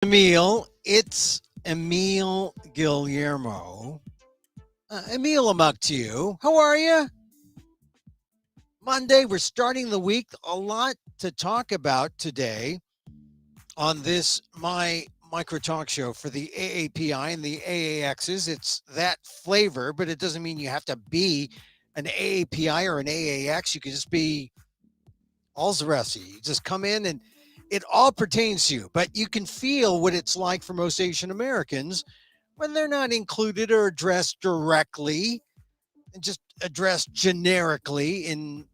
Emil, it's Emil Guillermo. Emil, Amok to you. How are you? Monday, we're starting the week. A lot to talk about today on this My Micro Talk Show for the AAPI and the AAXs. It's that flavor, but it doesn't mean you have to be an AAPI or an AAX. You can just be all the rest of you. You just come in and it all pertains to you, but you can feel what it's like for most Asian Americans when they're not included or addressed directly and just addressed generically in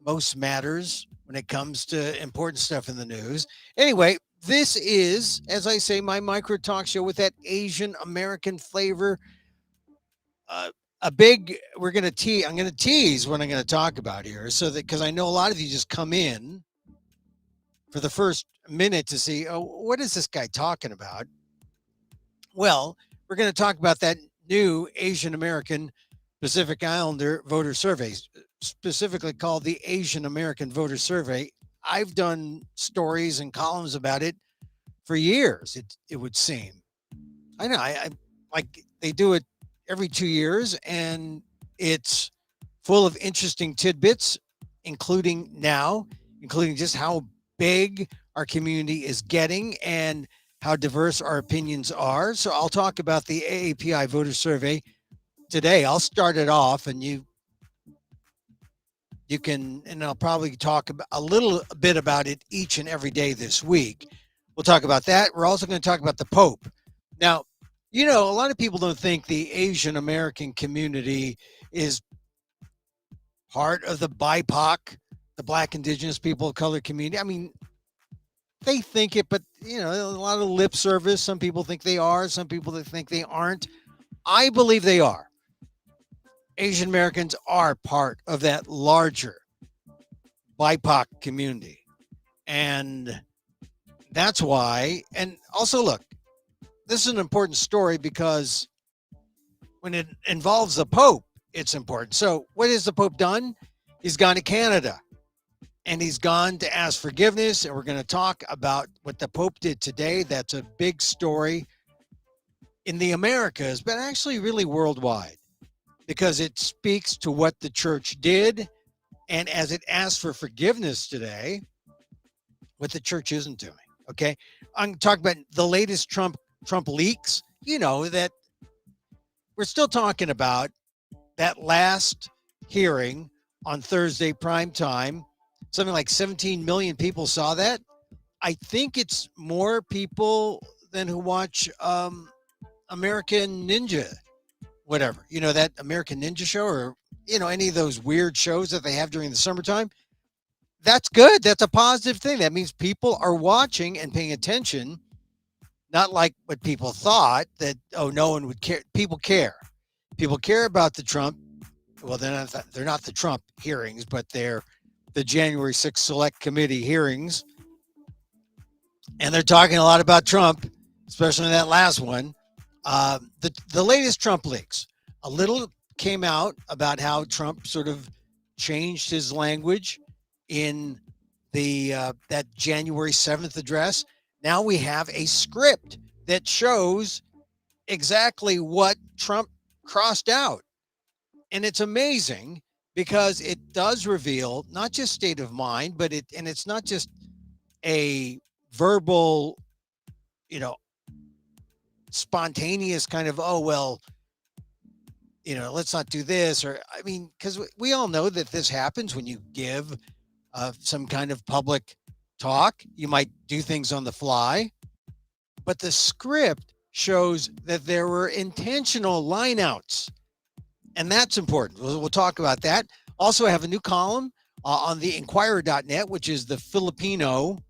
most matters when it comes to important stuff in the news. Anyway, this is, as I say, my micro talk show with that Asian American flavor. Uh, a big, I'm going to tease what I'm going to talk about here so that because I know a lot of you just come in for the first minute to see, oh, what is this guy talking about? Well, we're going to talk about that new Asian American Pacific Islander voter survey, specifically called the Asian American Voter Survey. I've done stories and columns about it for years. It would seem. I know. I like they do it every 2 years, and it's full of interesting tidbits, including just how big our community is getting and how diverse our opinions are. So I'll talk about the AAPI voter survey today. I'll start it off, and you can, and I'll probably talk about a little bit about it each and every day this week. We'll talk about that. We're also going to talk about the Pope. Now, a lot of people don't think the Asian American community is part of the BIPOC, the Black Indigenous People of Color community. I mean, they think it, but a lot of lip service. Some people think they are. Some people think they aren't. I believe they are. Asian Americans are part of that larger BIPOC community, and that's why. And also, look, this is an important story because when it involves the Pope, it's important. So, what has the Pope done? He's gone to Canada. And he's gone to ask forgiveness. And we're going to talk about what the Pope did today. That's a big story in the Americas, but actually really worldwide, because it speaks to what the church did. And as it asks for forgiveness today, what the church isn't doing. Okay. I'm talking about the latest Trump leaks. That we're still talking about that last hearing on Thursday prime time. Something like 17 million people saw that. I think it's more people than who watch American Ninja, whatever. That American Ninja show, or, any of those weird shows that they have during the summertime. That's good. That's a positive thing. That means people are watching and paying attention, not like what people thought that, oh, no one would care. People care. People care about the Trump. Well, they're not the Trump hearings, but they're the January 6th Select Committee hearings. And they're talking a lot about Trump, especially in that last one. The latest Trump leaks. A little came out about how Trump sort of changed his language in the that January 7th address. Now we have a script that shows exactly what Trump crossed out. And it's amazing because it does reveal not just state of mind, but it's not just a verbal, spontaneous kind of, oh, well, let's not do this. Or, I mean, because we all know that this happens when you give some kind of public talk. You might do things on the fly, but the script shows that there were intentional lineouts. And that's important. We'll talk about that. Also, I have a new column on the Inquirer.net, which is the Filipino.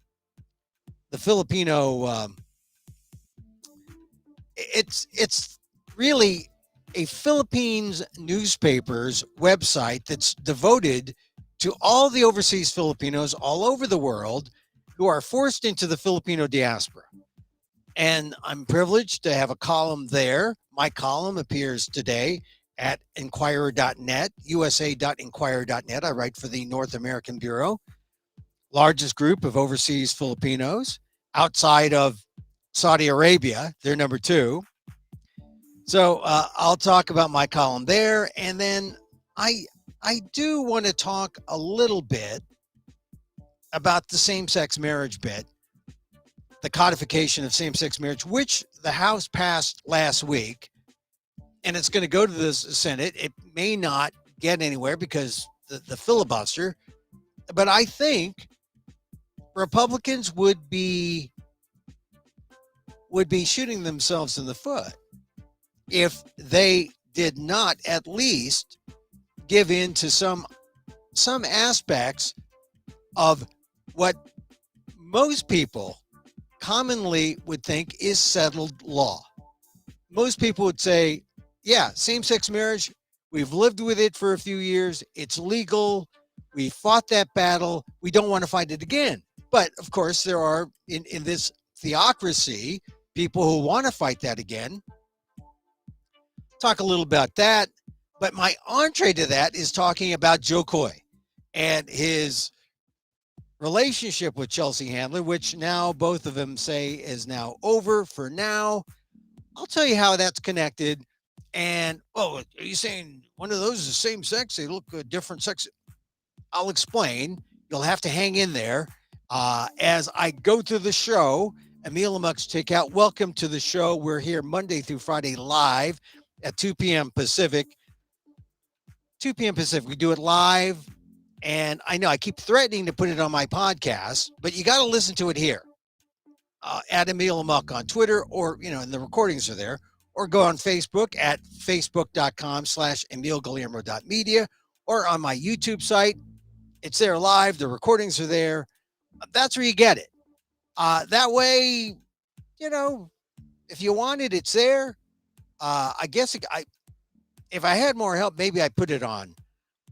It's really a Philippines newspaper's website that's devoted to all the overseas Filipinos all over the world who are forced into the Filipino diaspora. And I'm privileged to have a column there. My column appears today at Inquirer.net, USA.Inquirer.net. I write for the North American Bureau, largest group of overseas Filipinos outside of Saudi Arabia, they're number 2. So I'll talk about my column there, and then I do want to talk a little bit about the same-sex marriage bit, the codification of same-sex marriage, which the House passed last week, and it's going to go to the Senate. It may not get anywhere because the filibuster, but I think Republicans would be shooting themselves in the foot if they did not at least give in to some aspects of what most people commonly would think is settled law. Most people would say, yeah, same-sex marriage, we've lived with it for a few years, it's legal, we fought that battle, we don't want to fight it again. But of course, there are in this theocracy people who want to fight that again. Talk a little about that. But my entree to that is talking about Joe Coy and his relationship with Chelsea Handler, which now both of them say is now over for now. I'll tell you how that's connected. And, are you saying one of those is same sex? They look different sex. I'll explain. You'll have to hang in there as I go through the show. Emil, Amok's Takeout. Welcome to the show. We're here Monday through Friday live at 2 p.m. Pacific. 2 p.m. Pacific. We do it live. And I know I keep threatening to put it on my podcast, but you got to listen to it here. At Emil Amok on Twitter, or, and the recordings are there, or go on Facebook at facebook.com/EmilGuillermo.media, or on my YouTube site. It's there live. The recordings are there. That's where you get it. That way, if you want it, it's there. I guess if I had more help, maybe I put it on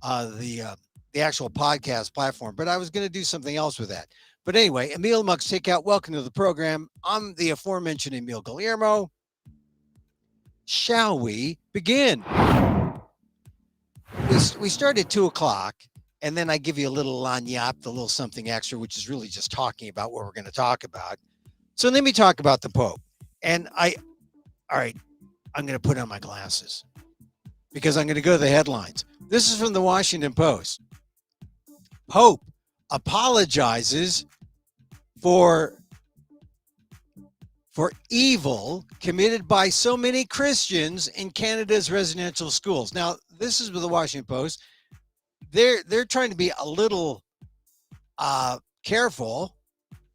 the actual podcast platform, but I was going to do something else with that. But anyway, Emil Amok's Takeout, welcome to the program. I'm the aforementioned Emil Guillermo. Shall we begin? We start at 2 o'clock, and then I give you a little lagniappe, a little something extra, which is really just talking about what we're going to talk about. So let me talk about the Pope. And all right, I'm going to put on my glasses because I'm going to go to the headlines. This is from the Washington Post. Pope apologizes for evil committed by so many Christians in Canada's residential schools. Now, this is with the Washington Post. They're trying to be a little careful.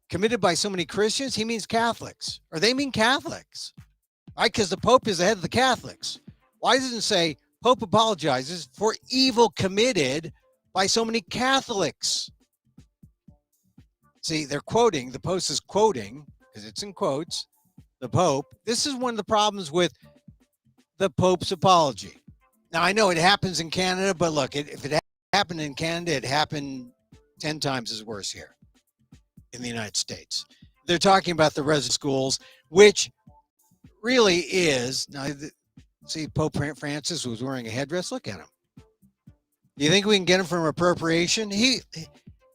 Committed by so many Christians, he means Catholics, or they mean Catholics, right? Because the Pope is the head of the Catholics. Why doesn't it say Pope apologizes for evil committed by so many Catholics? See, they're quoting, the Post is quoting, because it's in quotes, the Pope. This is one of the problems with the Pope's apology. Now, I know it happens in Canada, but look, if it happened in Canada, it happened 10 times as worse here in the United States. They're talking about the resident schools, which really is, now, see, Pope Francis was wearing a headdress. Look at him. Do you think we can get him from appropriation? He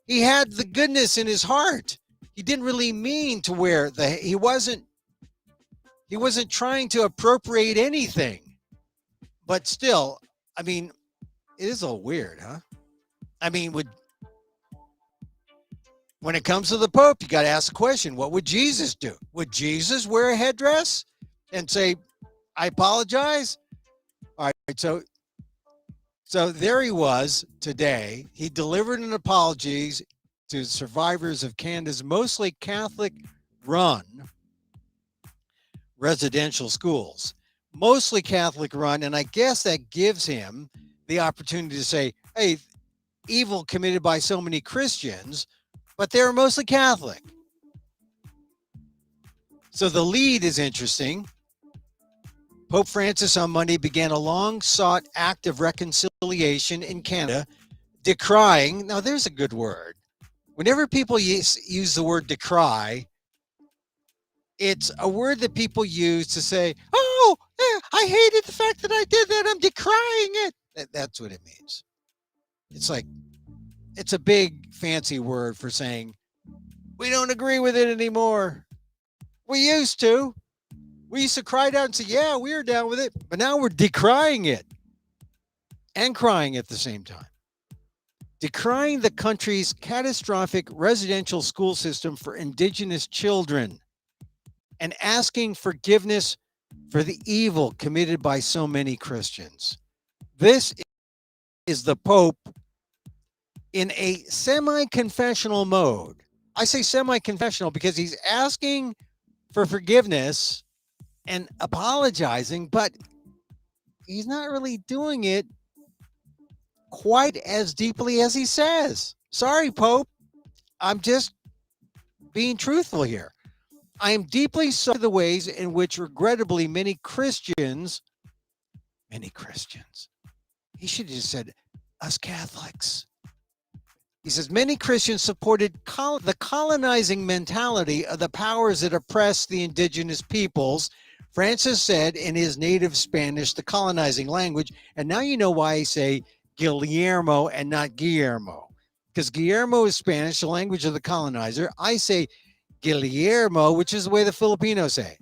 had the goodness in his heart. He didn't really mean to wear he wasn't trying to appropriate anything. But still, I mean, it is a little weird, huh? I mean, when it comes to the Pope, you got to ask the question, what would Jesus do? Would Jesus wear a headdress and say, I apologize? All right, so there he was today. He delivered an apology to survivors of Canada's mostly Catholic-run residential schools. Mostly Catholic-run, and I guess that gives him the opportunity to say, hey, evil committed by so many Christians, but they were mostly Catholic. So the lead is interesting. Pope Francis on Monday began a long-sought act of reconciliation in Canada, decrying, now there's a good word. Whenever people use the word decry, it's a word that people use to say, oh, I hated the fact that I did that. I'm decrying it. That's what it means. It's like, it's a big fancy word for saying, we don't agree with it anymore. We used to. We used to cry out and say, yeah, we were down with it. But now we're decrying it and crying at the same time. Decrying the country's catastrophic residential school system for indigenous children and asking forgiveness for the evil committed by so many Christians. This is the Pope in a semi-confessional mode. I say semi-confessional because he's asking for forgiveness and apologizing, but he's not really doing it quite as deeply as he says. Sorry, Pope. I'm just being truthful here. I am deeply sorry for the ways in which, regrettably, many Christians, he should have just said, us Catholics. He says, many Christians supported the colonizing mentality of the powers that oppress the indigenous peoples. Francis said in his native Spanish, the colonizing language, and now you know why I say Guillermo and not Guillermo, because Guillermo is Spanish, the language of the colonizer. I say Guillermo, which is the way the Filipinos say.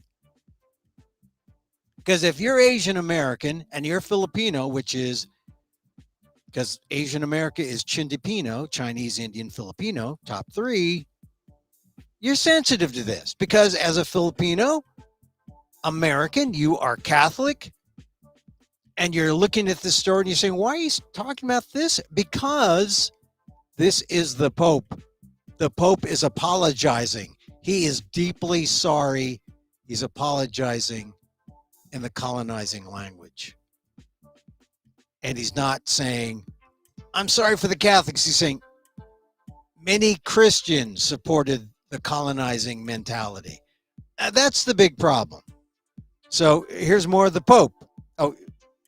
Because if you're Asian American and you're Filipino, which is because Asian America is Chindipino, Chinese, Indian, Filipino, top three, you're sensitive to this because as a Filipino American, you are Catholic and you're looking at this story and you're saying, why are you talking about this? Because this is the Pope. The Pope is apologizing. He is deeply sorry. He's apologizing in the colonizing language. And he's not saying, I'm sorry for the Catholics. He's saying, many Christians supported the colonizing mentality. That's the big problem. So here's more of the Pope. Oh,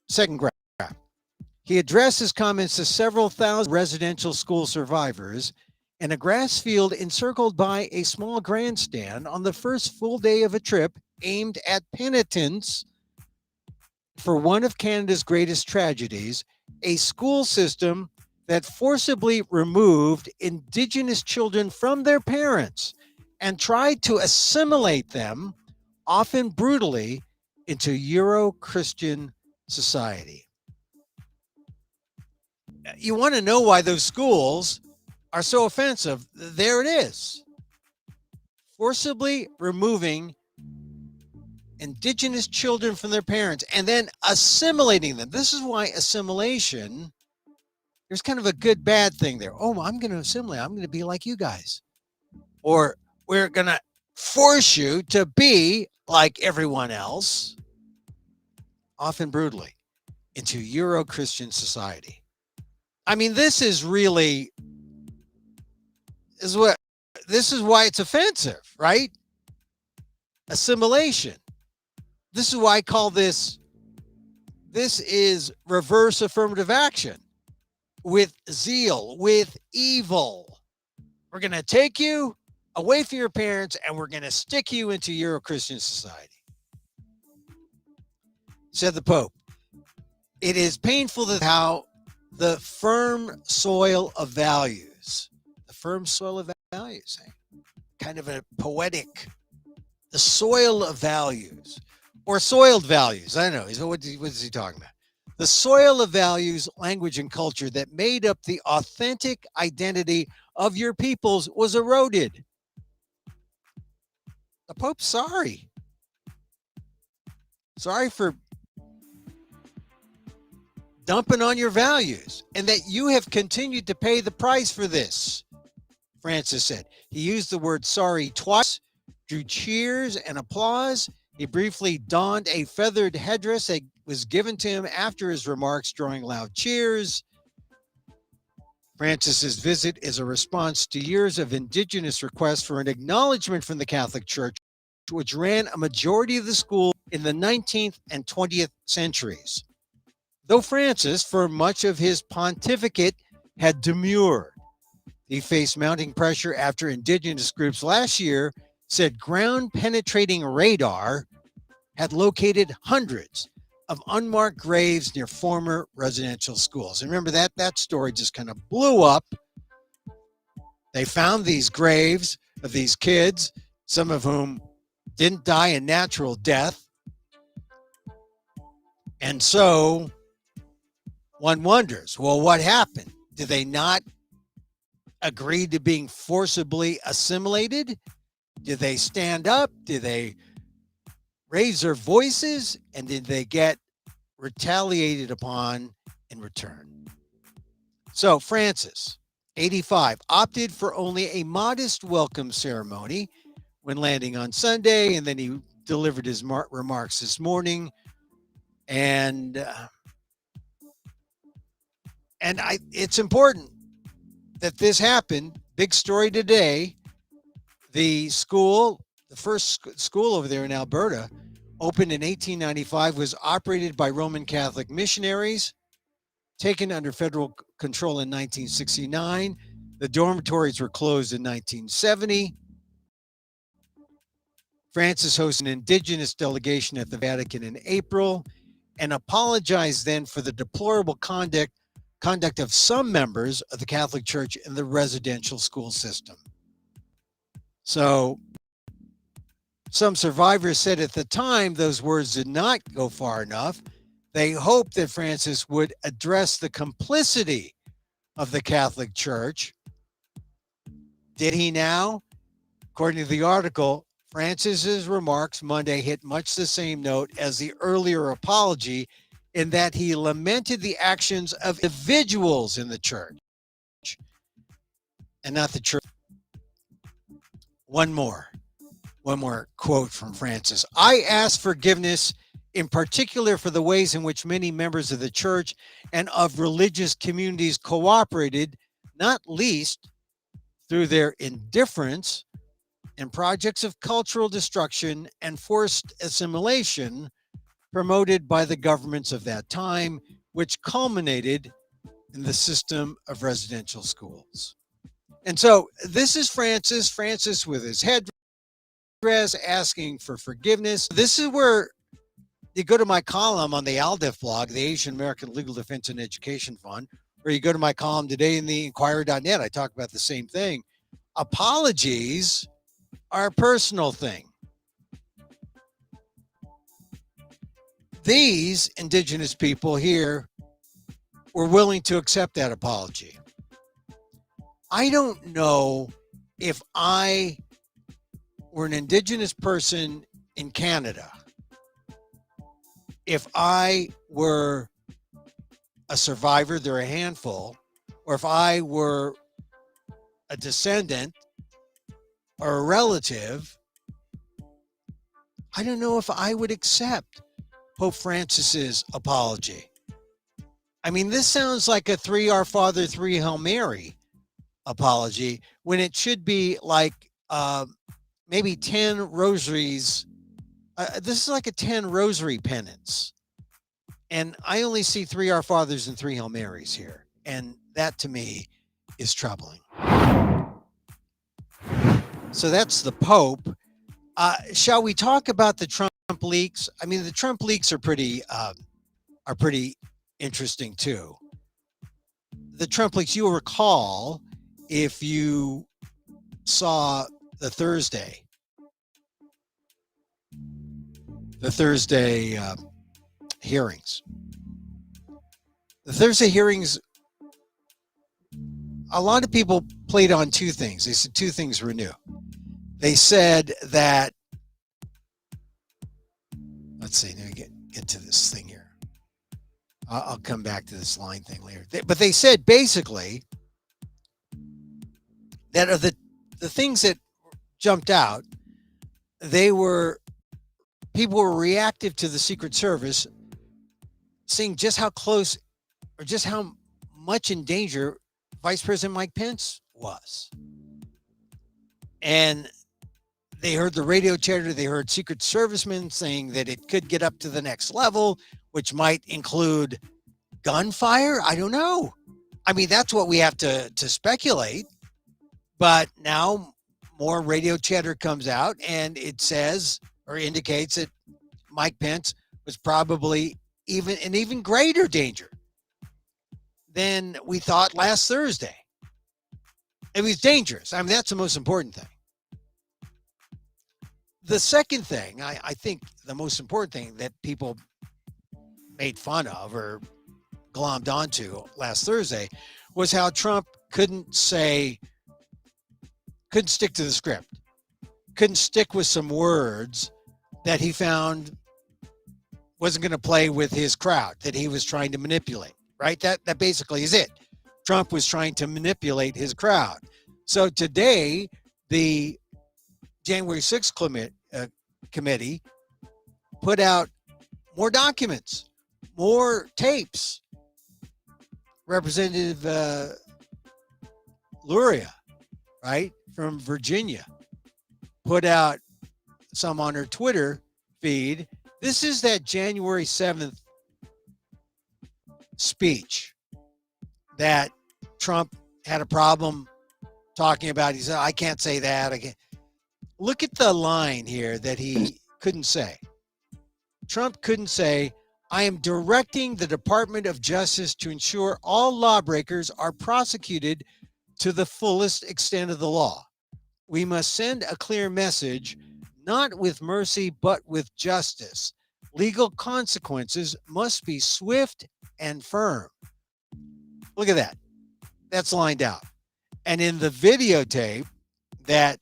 second graph. He addressed his comments to several thousand residential school survivors in a grass field encircled by a small grandstand on the first full day of a trip aimed at penitence for one of Canada's greatest tragedies, a school system that forcibly removed Indigenous children from their parents and tried to assimilate them, often brutally, into Euro-Christian society. You want to know why those schools are so offensive? There it is. Forcibly removing Indigenous children from their parents and then assimilating them. This is why assimilation, there's kind of a good bad thing there. Oh, I'm going to assimilate. I'm going to be like you guys. Or we're going to force you to be like everyone else, often brutally, into Euro-Christian society. I mean, this is really, this is why it's offensive, right? Assimilation. This is why I call this is reverse affirmative action with zeal, with evil. We're going to take you away from your parents and we're going to stick you into Euro-Christian society. Said the Pope. It is painful that how the firm soil of values, kind of a poetic, the soil of values, or soiled values. I don't know. What is he talking about? The soil of values, language, and culture that made up the authentic identity of your peoples was eroded. The Pope's sorry. Sorry for dumping on your values and that you have continued to pay the price for this, Francis said. He used the word sorry twice, drew cheers and applause. He briefly donned a feathered headdress that was given to him after his remarks, drawing loud cheers. Francis's visit is a response to years of indigenous requests for an acknowledgement from the Catholic Church, which ran a majority of the school in the 19th and 20th centuries. Though Francis, for much of his pontificate, had demurred, he faced mounting pressure after indigenous groups last year said ground-penetrating radar had located hundreds of unmarked graves near former residential schools. And remember that story just kind of blew up. They found these graves of these kids, some of whom didn't die a natural death. And so one wonders, well, what happened? Did they not agree to being forcibly assimilated? Did they stand up? Did they raise their voices? And did they get retaliated upon in return? So Francis, 85, opted for only a modest welcome ceremony when landing on Sunday, and then he delivered his remarks this morning. And it's important that this happened. Big story today. The school, the first school over there in Alberta, opened in 1895, was operated by Roman Catholic missionaries, taken under federal control in 1969. The dormitories were closed in 1970. Francis hosted an indigenous delegation at the Vatican in April and apologized then for the deplorable conduct of some members of the Catholic Church in the residential school system. So some survivors said at the time those words did not go far enough. They hoped that Francis would address the complicity of the Catholic Church. Did he now? According to the article, Francis's remarks Monday hit much the same note as the earlier apology, in that he lamented the actions of individuals in the church and not the church. One more quote from Francis. I ask forgiveness in particular for the ways in which many members of the church and of religious communities cooperated, not least through their indifference in projects of cultural destruction and forced assimilation promoted by the governments of that time, which culminated in the system of residential schools. And so this is Francis with his headdress asking for forgiveness. This is where you go to my column on the ALDEF blog, the Asian American Legal Defense and Education Fund, or you go to my column today in the Inquirer.net. I talk about the same thing. Apologies are a personal thing. These indigenous people here were willing to accept that apology. I don't know if I were an indigenous person in Canada, if I were a survivor, there are a handful, or if I were a descendant or a relative, I don't know if I would accept Pope Francis's apology. I mean, this sounds like a 3 Our Father, 3 Hail Mary apology, when it should be like maybe 10 rosaries. This is like a 10 rosary penance. And I only see 3 Our Fathers and 3 Hail Marys here. And that to me is troubling. So that's the Pope. Shall we talk about the Trump leaks? I mean, the Trump leaks are pretty interesting too. The Trump leaks, you will recall, if you saw the Thursday hearings. The Thursday hearings, a lot of people played on two things. They said two things were new. They said that, let's see, let me get to this thing here. I'll come back to this line thing later. But they said basically that of the things that jumped out, people were reactive to the Secret Service, seeing just how close or just how much in danger Vice President Mike Pence was. And they heard the radio chatter, they heard Secret Servicemen saying that it could get up to the next level, which might include gunfire. I don't know. I mean, that's what we have to speculate. But now more radio chatter comes out, and it says or indicates that Mike Pence was probably in even greater danger than we thought last Thursday. It was dangerous. I mean, that's the most important thing. The second thing, I think the most important thing that people made fun of or glommed onto last Thursday was how Trump couldn't stick to the script, couldn't stick with some words that he found wasn't going to play with his crowd, that he was trying to manipulate, right? That basically is it. Trump was trying to manipulate his crowd. So today, the January 6th committee put out more documents, more tapes. Representative Luria, right, from Virginia, put out some on her Twitter feed. This is that January 7th speech that Trump had a problem talking about. He said, I can't say that. I can't. Look at the line here that he couldn't say. Trump couldn't say, I am directing the Department of Justice to ensure all lawbreakers are prosecuted to the fullest extent of the law. We must send a clear message, not with mercy, but with justice. Legal consequences must be swift and firm. Look at that. That's lined out. And in the videotape that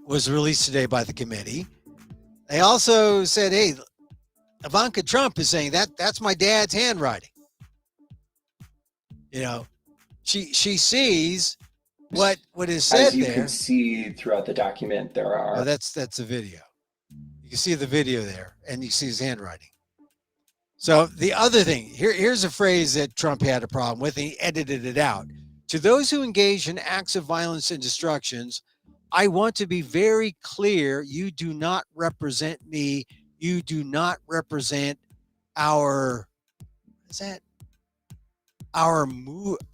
was released today by the committee, they also said, hey, Ivanka Trump is saying that's my dad's handwriting. You know, she sees what is said there. As you can see throughout the document, there are. Oh, that's a video. You can see the video there, and you see his handwriting. So the other thing, here's a phrase that Trump had a problem with, and he edited it out. To those who engage in acts of violence and destructions, I want to be very clear. You do not represent me. You do not represent our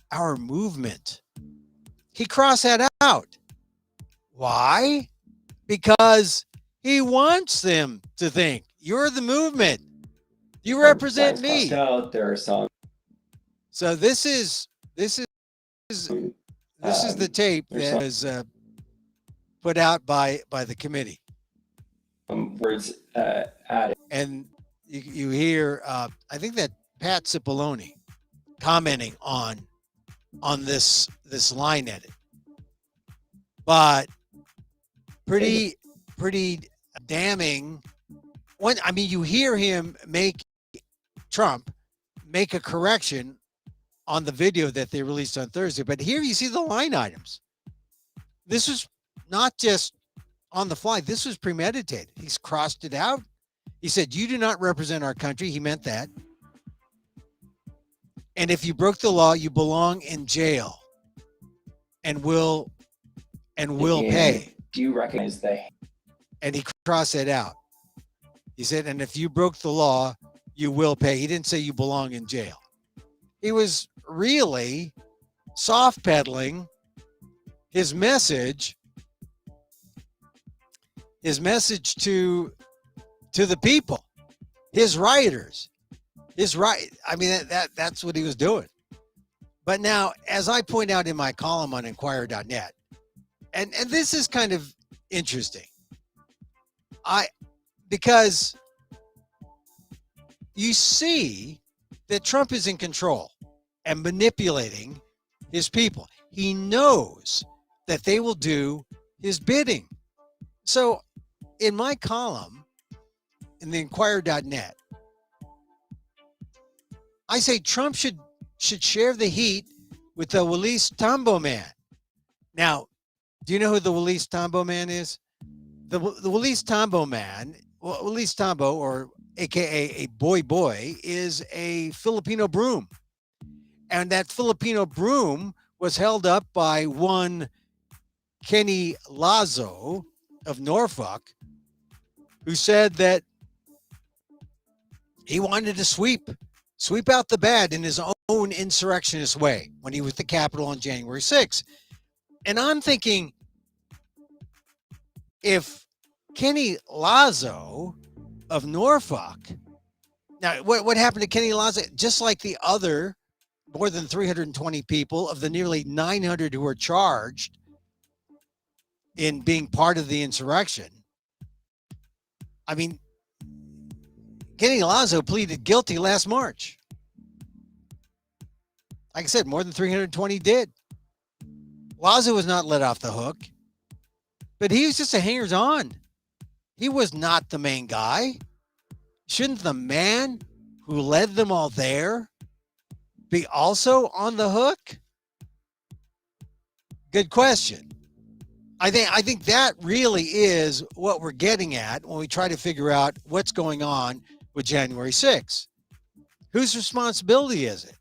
movement. He crossed that out. Why? Because he wants them to think you're the movement. You represent me. Out, there are some. So this is the tape that was put out by the committee. Words added, and you hear I think that Pat Cipollone commenting on this line edit, but pretty damning. You hear him Trump make a correction on the video that they released on Thursday, but here you see the line items. This was not just on the fly. This was premeditated. He's crossed it out. He said, you do not represent our country. He meant that. And if you broke the law, you belong in jail and will pay. Do you recognize that? And he crossed it out. He said, and if you broke the law, you will pay. He didn't say you belong in jail. He was really soft pedaling his message to the people, his writers, that's what he was doing. But now, as I point out in my column on Inquirer.net, and this is kind of interesting, because you see that Trump is in control and manipulating his people. He knows that they will do his bidding. So in my column in the Inquirer.net, I say Trump should share the heat with the Willis Tambo man. Now, do you know who the Willis Tambo man is? The Willis Tambo man, Willis Tambo, or AKA a boy, is a Filipino broom. And that Filipino broom was held up by one Kenny Lazo of Norfolk, who said that he wanted to sweep out the bad in his own insurrectionist way when he was at the Capitol on January 6th. And I'm thinking, if Kenny Lazo of Norfolk, now what happened to Kenny Lazo? Just like the other more than 320 people of the nearly 900 who were charged in being part of the insurrection, I mean, Kenny Lazo pleaded guilty last March. Like I said, more than 320 did. Lazo was not let off the hook, but he was just a hangers-on. He was not the main guy. Shouldn't the man who led them all there be also on the hook? Good question. I think that really is what we're getting at when we try to figure out what's going on with January 6th. Whose responsibility is it?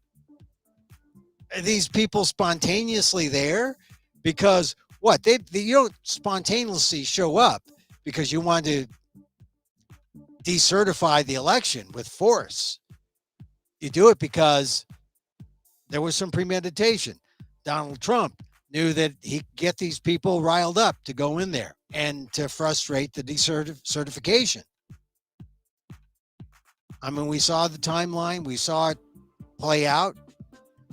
Are these people spontaneously there? Because what? You don't spontaneously show up because you want to decertify the election with force. You do it because there was some premeditation. Donald Trump knew that he could get these people riled up to go in there and to frustrate the decertification. I mean, we saw the timeline. We saw it play out.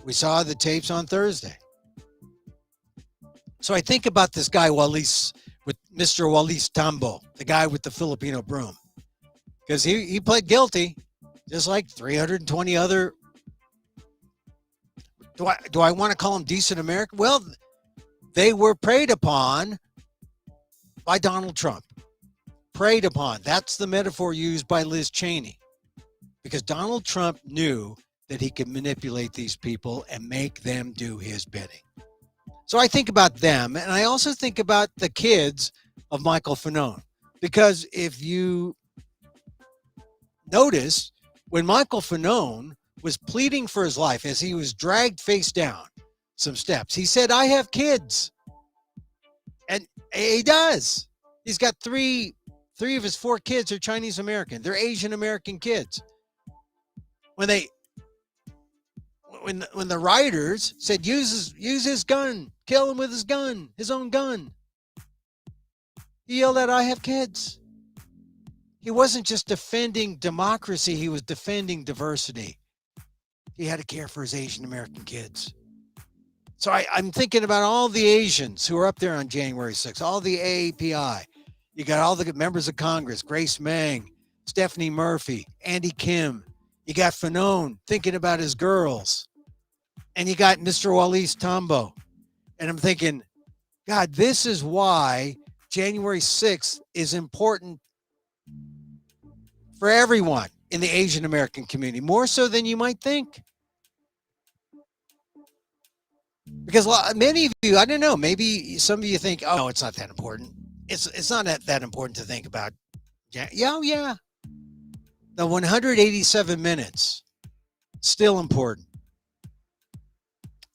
We saw the tapes on Thursday. So I think about this guy, with Mr. Walis Tambo, the guy with the Filipino broom, because he pled guilty, just like 320 other. Do I want to call them decent Americans? Well, they were preyed upon by Donald Trump. Preyed upon. That's the metaphor used by Liz Cheney. Because Donald Trump knew that he could manipulate these people and make them do his bidding. So I think about them, and I also think about the kids of Michael Fanone. Because if you notice, when Michael Fanone was pleading for his life as he was dragged face down some steps, he said, I have kids. And he does. He's got three of his 4 kids are Chinese American. They're Asian American kids. When the rioters said, use his gun, kill him with his gun, his own gun, he yelled out, I have kids. He wasn't just defending democracy, he was defending diversity. He had to care for his Asian American kids. So I'm thinking about all the Asians who are up there on January 6th, all the AAPI. You got all the members of Congress, Grace Meng, Stephanie Murphy, Andy Kim. You got Fanone thinking about his girls. And you got Mr. Walis Tambo. And I'm thinking, God, this is why January 6th is important for everyone in the Asian American community, more so than you might think. Because many of you, I don't know, maybe some of you think, oh, no, it's not that important. It's not that important to think about. Yeah. The 187 minutes, still important.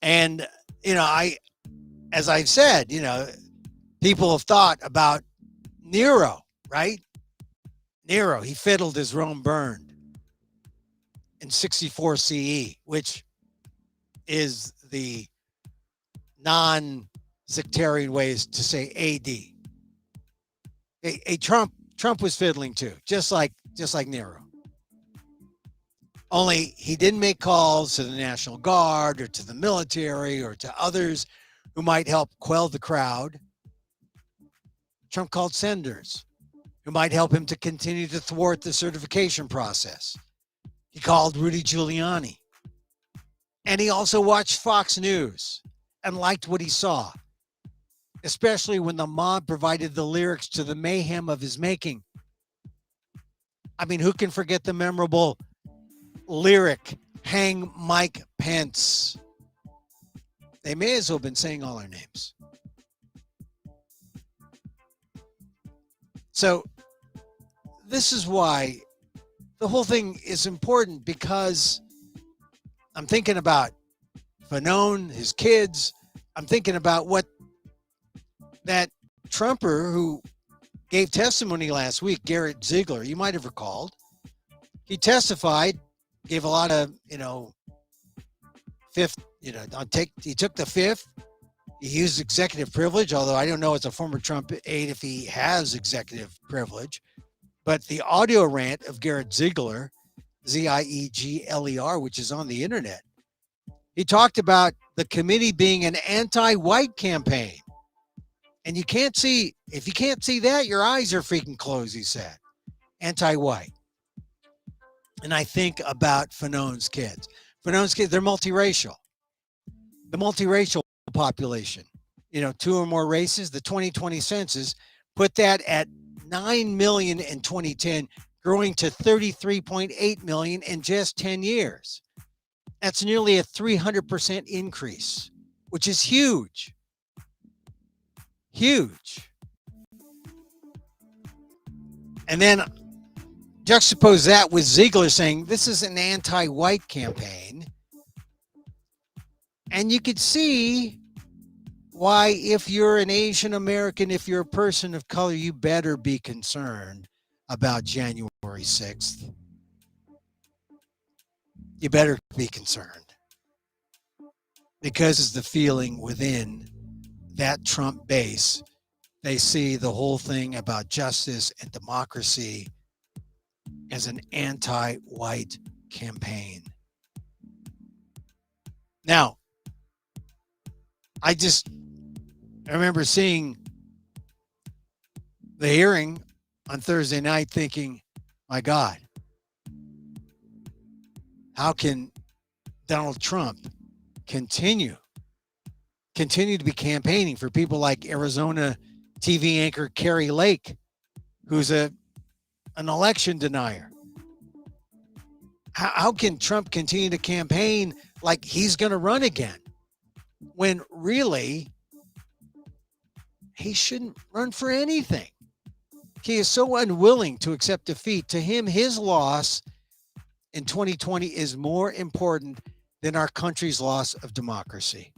And, as I've said, people have thought about Nero, right? Nero, he fiddled as Rome burned in 64 CE, which is the non-sectarian ways to say AD. Trump was fiddling too, just like Nero. Only he didn't make calls to the National Guard or to the military or to others who might help quell the crowd. Trump called senators who might help him to continue to thwart the certification process. He called Rudy Giuliani. And he also watched Fox News and liked what he saw, especially when the mob provided the lyrics to the mayhem of his making. I mean, who can forget the memorable lyric, hang Mike Pence? They may as well have been saying all our names. So this is why the whole thing is important, because I'm thinking about Fanone, his kids. I'm thinking about what that Trumper who gave testimony last week, Garrett Ziegler, you might have recalled. He testified, gave a lot of, he took the fifth. He used executive privilege, although I don't know as a former Trump aide if he has executive privilege. But the audio rant of Garrett Ziegler, Ziegler, which is on the internet, he talked about the committee being an anti-white campaign. And if you can't see that, your eyes are freaking closed, he said. anti-white. And I think about Fanone's kids. Fanone's kids, they're multiracial. The multiracial population, 2 or more races, the 2020 census put that at 9 million in 2010, growing to 33.8 million in just 10 years. That's nearly a 300% increase, which is huge. Huge. And then juxtapose that with Ziegler saying this is an anti-white campaign. And you could see why, if you're an Asian American, if you're a person of color, you better be concerned about January 6th. You better be concerned, because it's the feeling within that Trump base. They see the whole thing about justice and democracy as an anti-white campaign. Now, I remember seeing the hearing on Thursday night thinking, my God, how can Donald Trump continue to be campaigning for people like Arizona TV anchor Carrie Lake, who's an election denier? How can Trump continue to campaign like he's going to run again, when really he shouldn't run for anything? He is so unwilling to accept defeat. To him, his loss in 2020 is more important than our country's loss of democracy.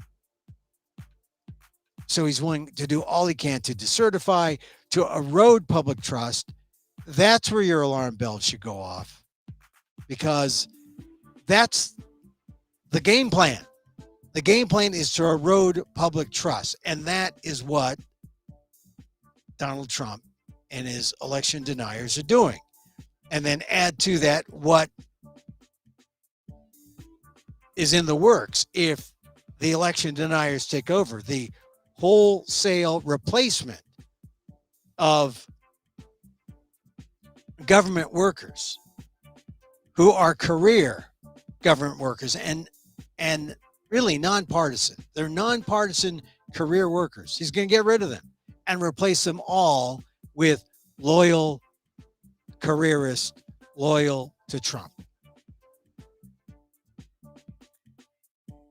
So he's willing to do all he can to decertify, to erode public trust. That's where your alarm bells should go off, because that's the game plan. The game plan is to erode public trust, and that is what Donald Trump and his election deniers are doing. And then add to that what is in the works if the election deniers take over: the wholesale replacement of government workers who are career government workers and really nonpartisan. They're nonpartisan career workers. He's going to get rid of them and replace them all with loyal careerists, loyal to Trump.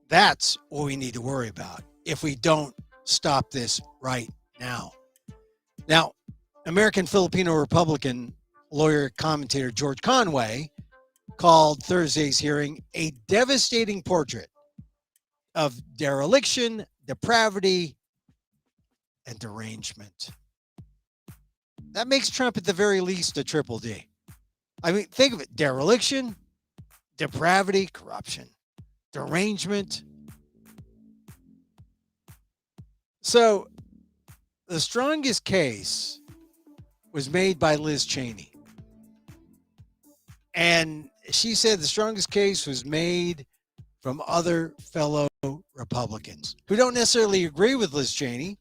That's what we need to worry about if we don't stop this right now. Now, American Filipino Republican lawyer commentator George Conway called Thursday's hearing a devastating portrait of dereliction, depravity, and derangement. That makes Trump at the very least a triple D. I mean, think of it: dereliction, depravity, corruption, derangement. So the strongest case was made by Liz Cheney. And she said the strongest case was made from other fellow Republicans who don't necessarily agree with Liz Cheney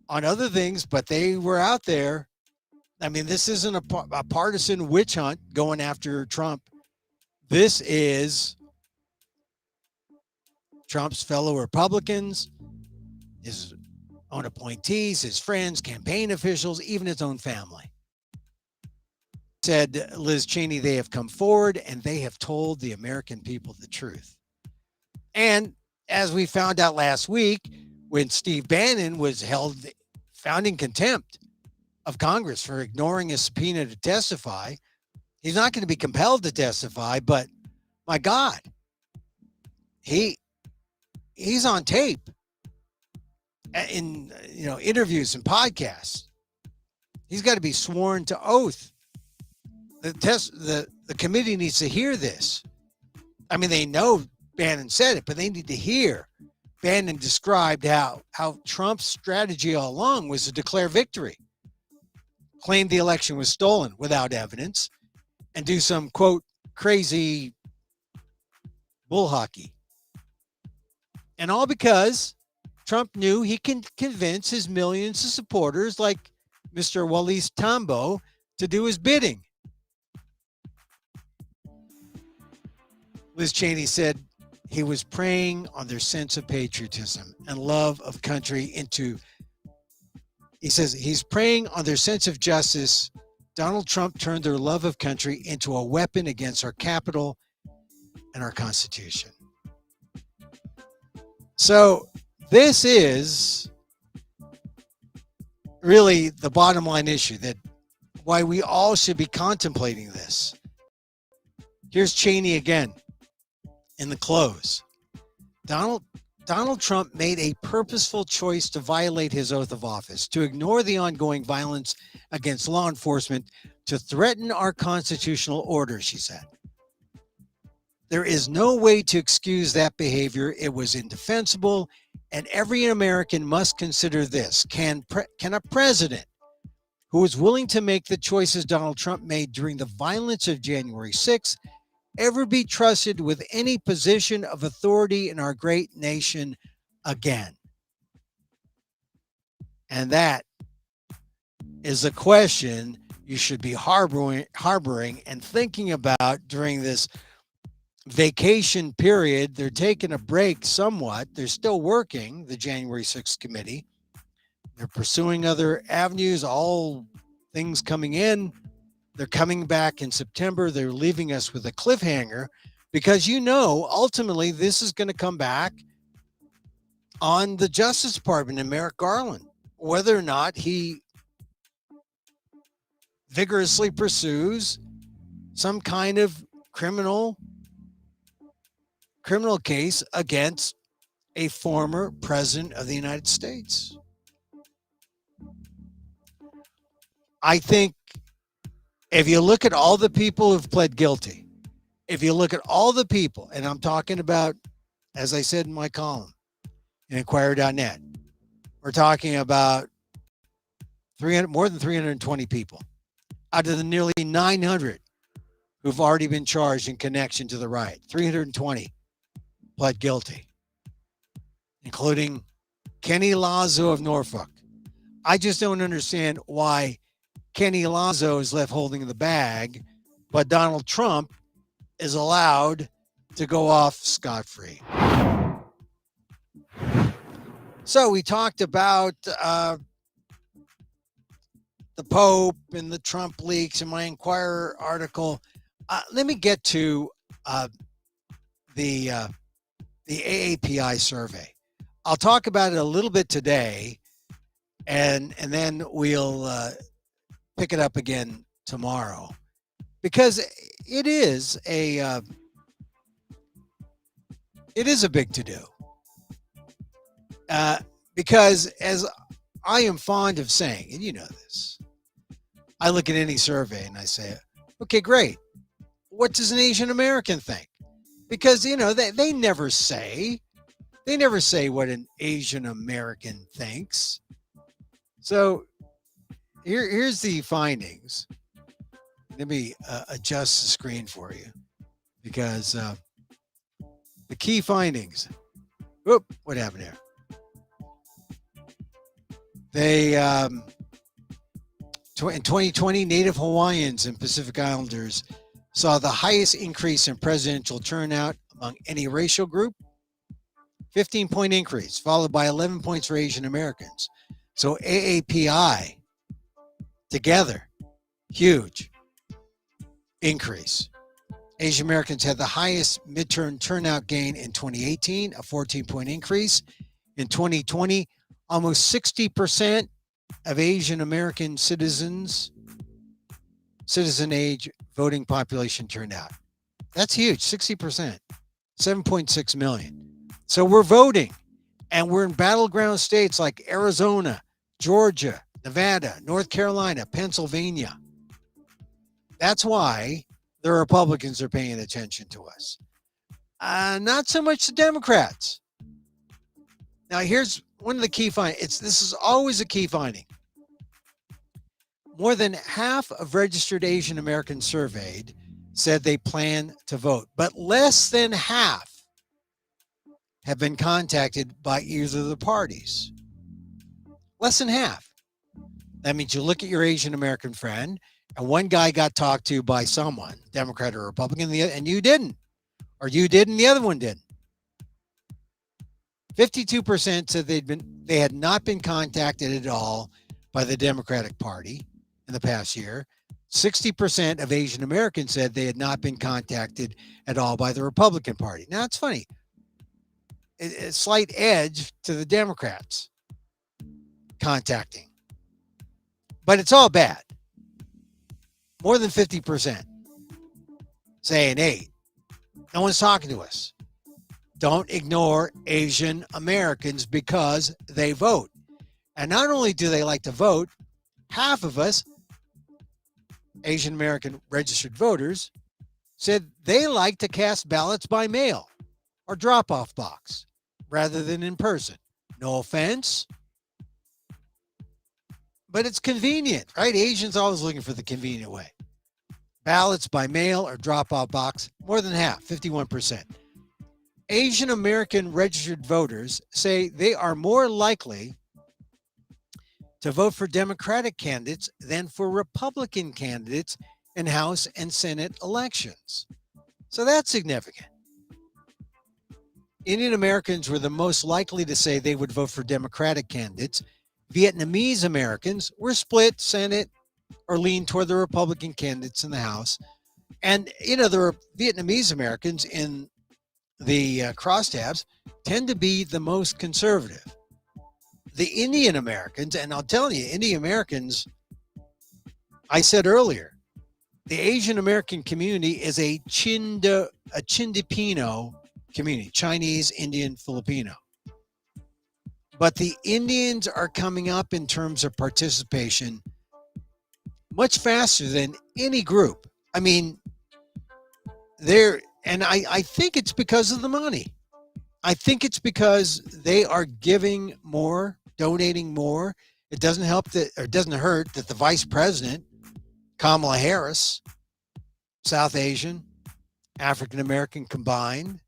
on other things, but they were out there. I mean, this isn't a partisan witch hunt going after Trump. This is Trump's fellow Republicans, his own appointees, his friends, campaign officials, even his own family. Said Liz Cheney, they have come forward and they have told the American people the truth. And as we found out last week, when Steve Bannon was found in contempt of Congress for ignoring a subpoena to testify, he's not going to be compelled to testify, but my God, he's on tape in interviews and podcasts. He's got to be sworn to oath. The committee needs to hear this. I mean, they know Bannon said it, but they need to hear Bannon described how Trump's strategy all along was to declare victory, claim the election was stolen without evidence, and do some, quote, crazy bull hockey. And all because Trump knew he can convince his millions of supporters like Mr. Wallace Tambo to do his bidding. Liz Cheney said he was preying on their sense of patriotism and love of country he says he's preying on their sense of justice. Donald Trump turned their love of country into a weapon against our Capitol and our Constitution. So this is really the bottom line issue, that why we all should be contemplating this. Here's Cheney again in the close. Donald Trump made a purposeful choice to violate his oath of office, to ignore the ongoing violence against law enforcement, to threaten our constitutional order, she said. There is no way to excuse that behavior. It was indefensible, and every American must consider this. Can a president who is willing to make the choices Donald Trump made during the violence of January 6th ever be trusted with any position of authority in our great nation again? And that is a question you should be harboring and thinking about during this vacation period. They're taking a break somewhat. They're still working, the January 6th committee. They're pursuing other avenues, all things coming in. They're coming back in September. They're leaving us with a cliffhanger because, ultimately this is going to come back on the Justice Department and Merrick Garland, whether or not he vigorously pursues some kind of criminal case against a former president of the United States. I think if you look at all the people who've pled guilty, if you look at all the people, and I'm talking about, as I said in my column in Inquirer.net, we're talking about more than 320 people out of the nearly 900 who've already been charged in connection to the riot. 320 pled guilty, including Kenny Lazo of Norfolk. I just don't understand why Kenny Lazo is left holding the bag, but Donald Trump is allowed to go off scot-free. So we talked about the Pope and the Trump leaks in my Inquirer article. Let me get to the Aapi survey. I'll talk about it a little bit today, and then we'll pick it up again tomorrow, because it is a big to-do. Because as I am fond of saying, and you know this, I look at any survey and I say, okay, great. What does an Asian American think? Because, they never say what an Asian American thinks. So here's the findings. Let me adjust the screen for you, because the key findings. Whoop, what happened here? They in 2020, Native Hawaiians and Pacific Islanders saw the highest increase in presidential turnout among any racial group. 15-point increase, followed by 11 points for Asian Americans. So AAPI together, huge increase. Asian Americans had the highest midterm turnout gain in 2018, a 14-point increase. In 2020, almost 60% of Asian American citizen age voting population turned out. That's huge, 60%, 7.6 million. So we're voting, and we're in battleground states like Arizona, Georgia, Nevada, North Carolina, Pennsylvania. That's why the Republicans are paying attention to us. Not so much the Democrats. Now, here's one of the key findings. This is always a key finding. More than half of registered Asian Americans surveyed said they plan to vote, but less than half have been contacted by either of the parties. Less than half. That means you look at your Asian American friend And one guy got talked to by someone, Democrat or Republican, and you didn't. Or you did and the other one didn't. 52% said they had not been contacted at all by the Democratic Party in the past year. 60% of Asian Americans said they had not been contacted at all by the Republican Party. Now, it's funny. A slight edge to the Democrats contacting. But it's all bad. More than 50% saying, hey, no one's talking to us. Don't ignore Asian Americans because they vote. And not only do they like to vote, half of us, Asian American registered voters, said they like to cast ballots by mail or drop-off box rather than in person. No offense, but it's convenient, right? Asians always looking for the convenient way. Ballots by mail or drop-off box, more than half, 51%. Asian American registered voters say they are more likely to vote for Democratic candidates than for Republican candidates in House and Senate elections. So that's significant. Indian Americans were the most likely to say they would vote for Democratic candidates. Vietnamese Americans were split Senate or lean toward the Republican candidates in the House. And, the Vietnamese Americans in the crosstabs tend to be the most conservative. The Indian Americans, and I'll tell you, Indian Americans, I said earlier, the Asian American community is a Chindipino community, Chinese, Indian, Filipino. But the Indians are coming up in terms of participation much faster than any group. I mean, I think it's because of the money. I think it's because they are giving more, donating more. It doesn't hurt that the vice president, Kamala Harris, South Asian, African American combined.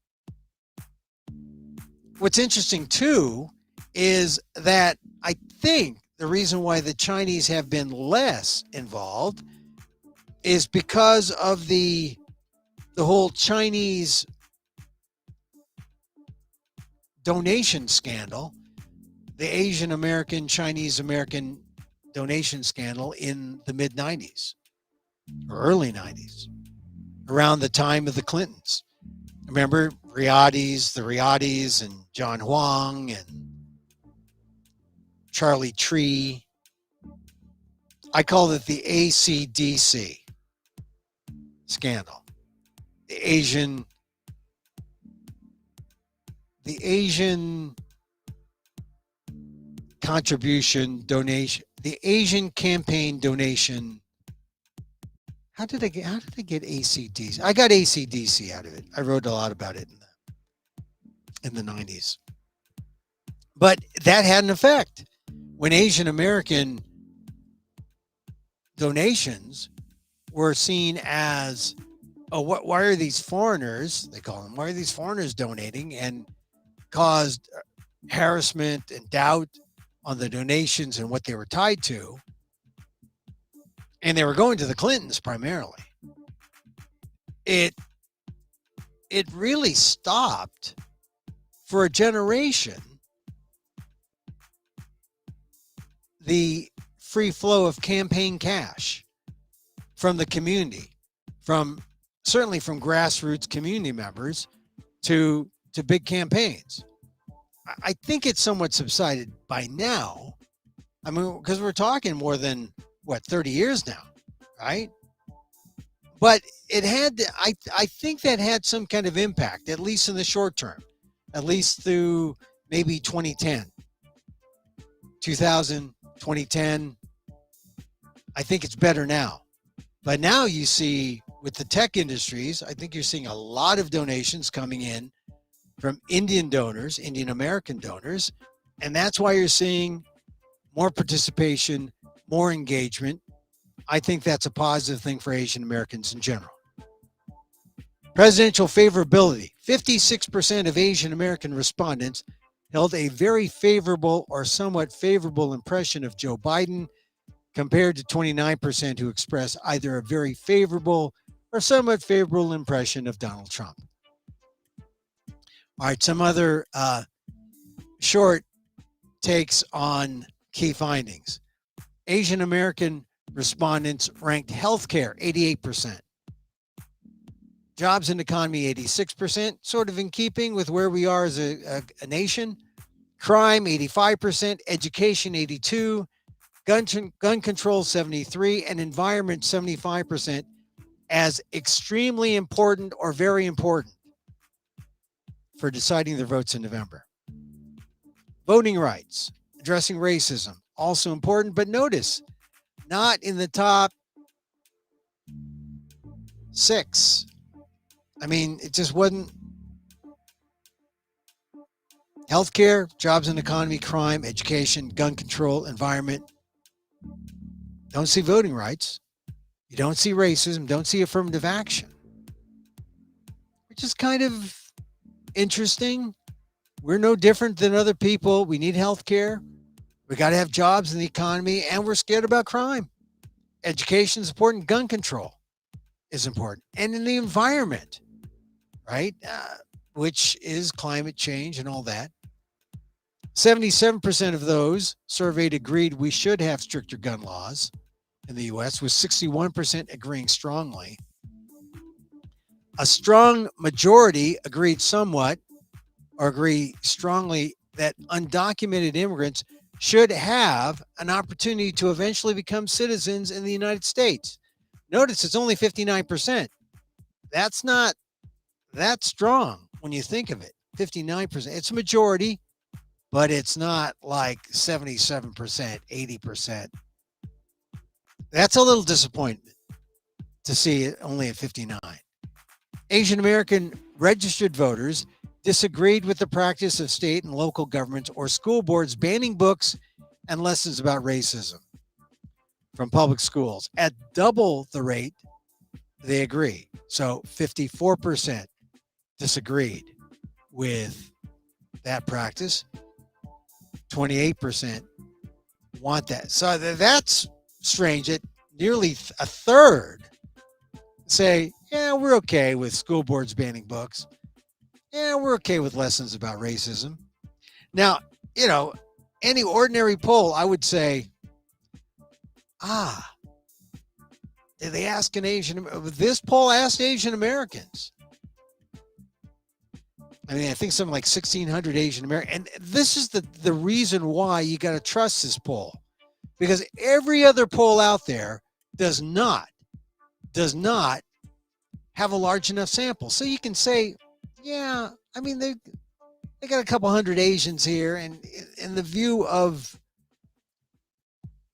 What's interesting too is that I think the reason why the Chinese have been less involved is because of the whole Chinese donation scandal, the Asian American, Chinese American donation scandal in the mid 90s or early 90s, around the time of the Clintons. Remember the Riyadis and John Huang and Charlie Tree. I call it the ACDC scandal. The Asian contribution donation, the Asian campaign donation. How did I get ACDC? I got ACDC out of it. I wrote a lot about it in the 90s. But that had an effect. When Asian American donations were seen as, why are these foreigners, they call them, why are these foreigners donating, and caused harassment and doubt on the donations and what they were tied to. And they were going to the Clintons primarily. It really stopped for a generation the free flow of campaign cash from the community, certainly from grassroots community members to big campaigns. I think it's somewhat subsided by now. I mean, because we're talking more than 30 years now, right? But it had, I think that had some kind of impact, at least in the short term, at least through maybe 2010, 2010. I think it's better now. But now you see with the tech industries, I think you're seeing a lot of donations coming in from Indian donors, Indian American donors. And that's why you're seeing more participation, more engagement. I think that's a positive thing for Asian Americans in general. Presidential favorability. 56% of Asian American respondents held a very favorable or somewhat favorable impression of Joe Biden. compared to 29% who express either a very favorable or somewhat favorable impression of Donald Trump. All right, some other short takes on key findings. Asian American respondents ranked healthcare 88%. Jobs and economy 86%, sort of in keeping with where we are as a nation. Crime 85%, education 82%, gun control 73%, and environment 75% as extremely important or very important for deciding their votes in November. Voting rights, addressing racism, also important, but notice, not in the top 6. I mean, it just wasn't. Healthcare, jobs and economy, crime, education, gun control, environment. Don't see voting rights. You don't see racism. Don't see affirmative action. Which is kind of interesting. We're no different than other people. We need healthcare. We got to have jobs in the economy, and we're scared about crime. Education is important. Gun control is important. And in the environment, right? Which is climate change and all that. 77% of those surveyed agreed we should have stricter gun laws in the U.S., with 61% agreeing strongly. A strong majority agreed somewhat or agree strongly that undocumented immigrants should have an opportunity to eventually become citizens in the United States. Notice it's only 59%. That's not that strong when you think of it. 59%. It's a majority, but it's not like 77%, 80%. That's a little disappointment to see it only at 59. Asian American registered voters disagreed with the practice of state and local governments or school boards banning books and lessons about racism from public schools. At double the rate, they agree. So 54% disagreed with that practice. 28% want that. So that's strange. That nearly a third say, yeah, we're okay with school boards banning books. Yeah, we're okay with lessons about racism. Now, any ordinary poll, I would say, did they ask this poll asked Asian Americans. I mean, I think something like 1,600 Asian Americans. And this is the reason why you got to trust this poll. Because every other poll out there does not have a large enough sample. So you can say, yeah, I mean, they got a couple hundred Asians here. And in the view of,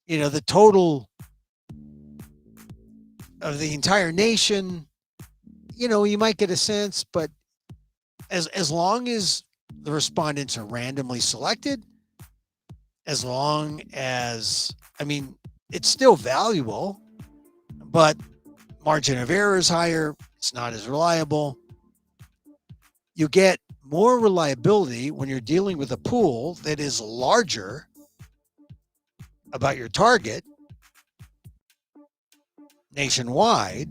the total of the entire nation, you might get a sense, but as long as the respondents are randomly selected, as long as, it's still valuable, but margin of error is higher. It's not as reliable. You get more reliability when you're dealing with a pool that is larger about your target nationwide.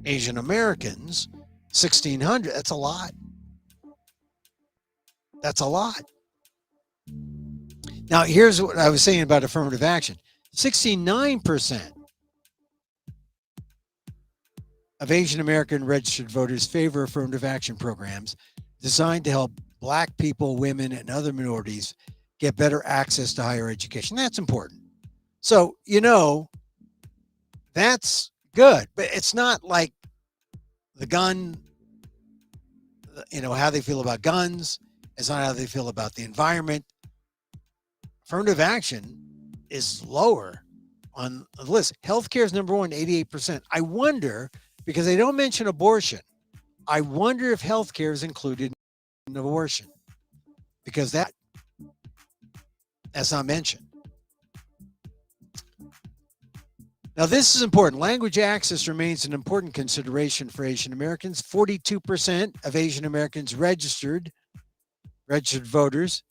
Asian Americans, 1,600. That's a lot. That's a lot. Now, here's what I was saying about affirmative action. 69% of Asian American registered voters favor affirmative action programs designed to help Black people, women, and other minorities get better access to higher education. That's important. So, that's good, but it's not like the gun, how they feel about guns. It's not how they feel about the environment. Affirmative action is lower on the list. Healthcare is number one, 88%. I wonder, because they don't mention abortion, I wonder if healthcare is included in abortion, because that's not mentioned. Now, this is important. Language access remains an important consideration for Asian Americans. 42% of Asian Americans registered voters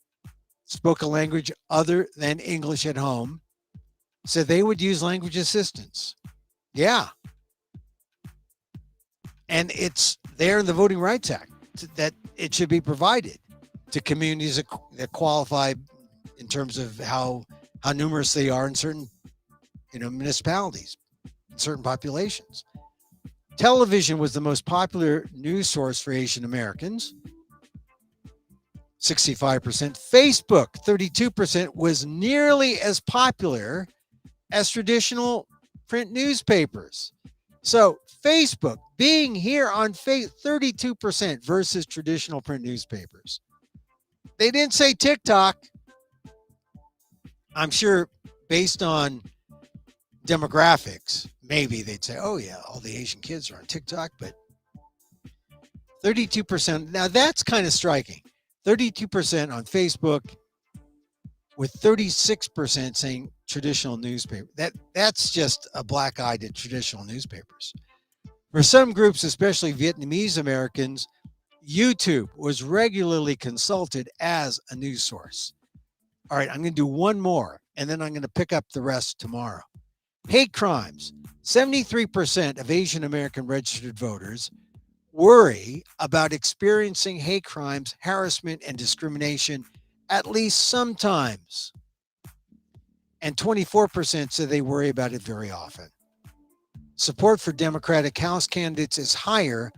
spoke a language other than English at home. So they would use language assistance. Yeah. And it's there in the Voting Rights Act that it should be provided to communities that qualify in terms of how numerous they are in certain municipalities, certain populations. Television was the most popular news source for Asian Americans, 65%. Facebook, 32%, was nearly as popular as traditional print newspapers. So Facebook being here on 32% versus traditional print newspapers. They didn't say TikTok. I'm sure based on demographics, maybe they'd say, oh yeah, all the Asian kids are on TikTok, but 32%. Now that's kind of striking. 32% on Facebook with 36% saying traditional newspaper. That's just a black eye to traditional newspapers. For some groups, especially Vietnamese Americans, YouTube was regularly consulted as a news source. All right, I'm going to do one more, and then I'm going to pick up the rest tomorrow. Hate crimes. 73% of Asian American registered voters worry about experiencing hate crimes, harassment, and discrimination at least sometimes. And 24% say they worry about it very often. Support for Democratic House candidates is higher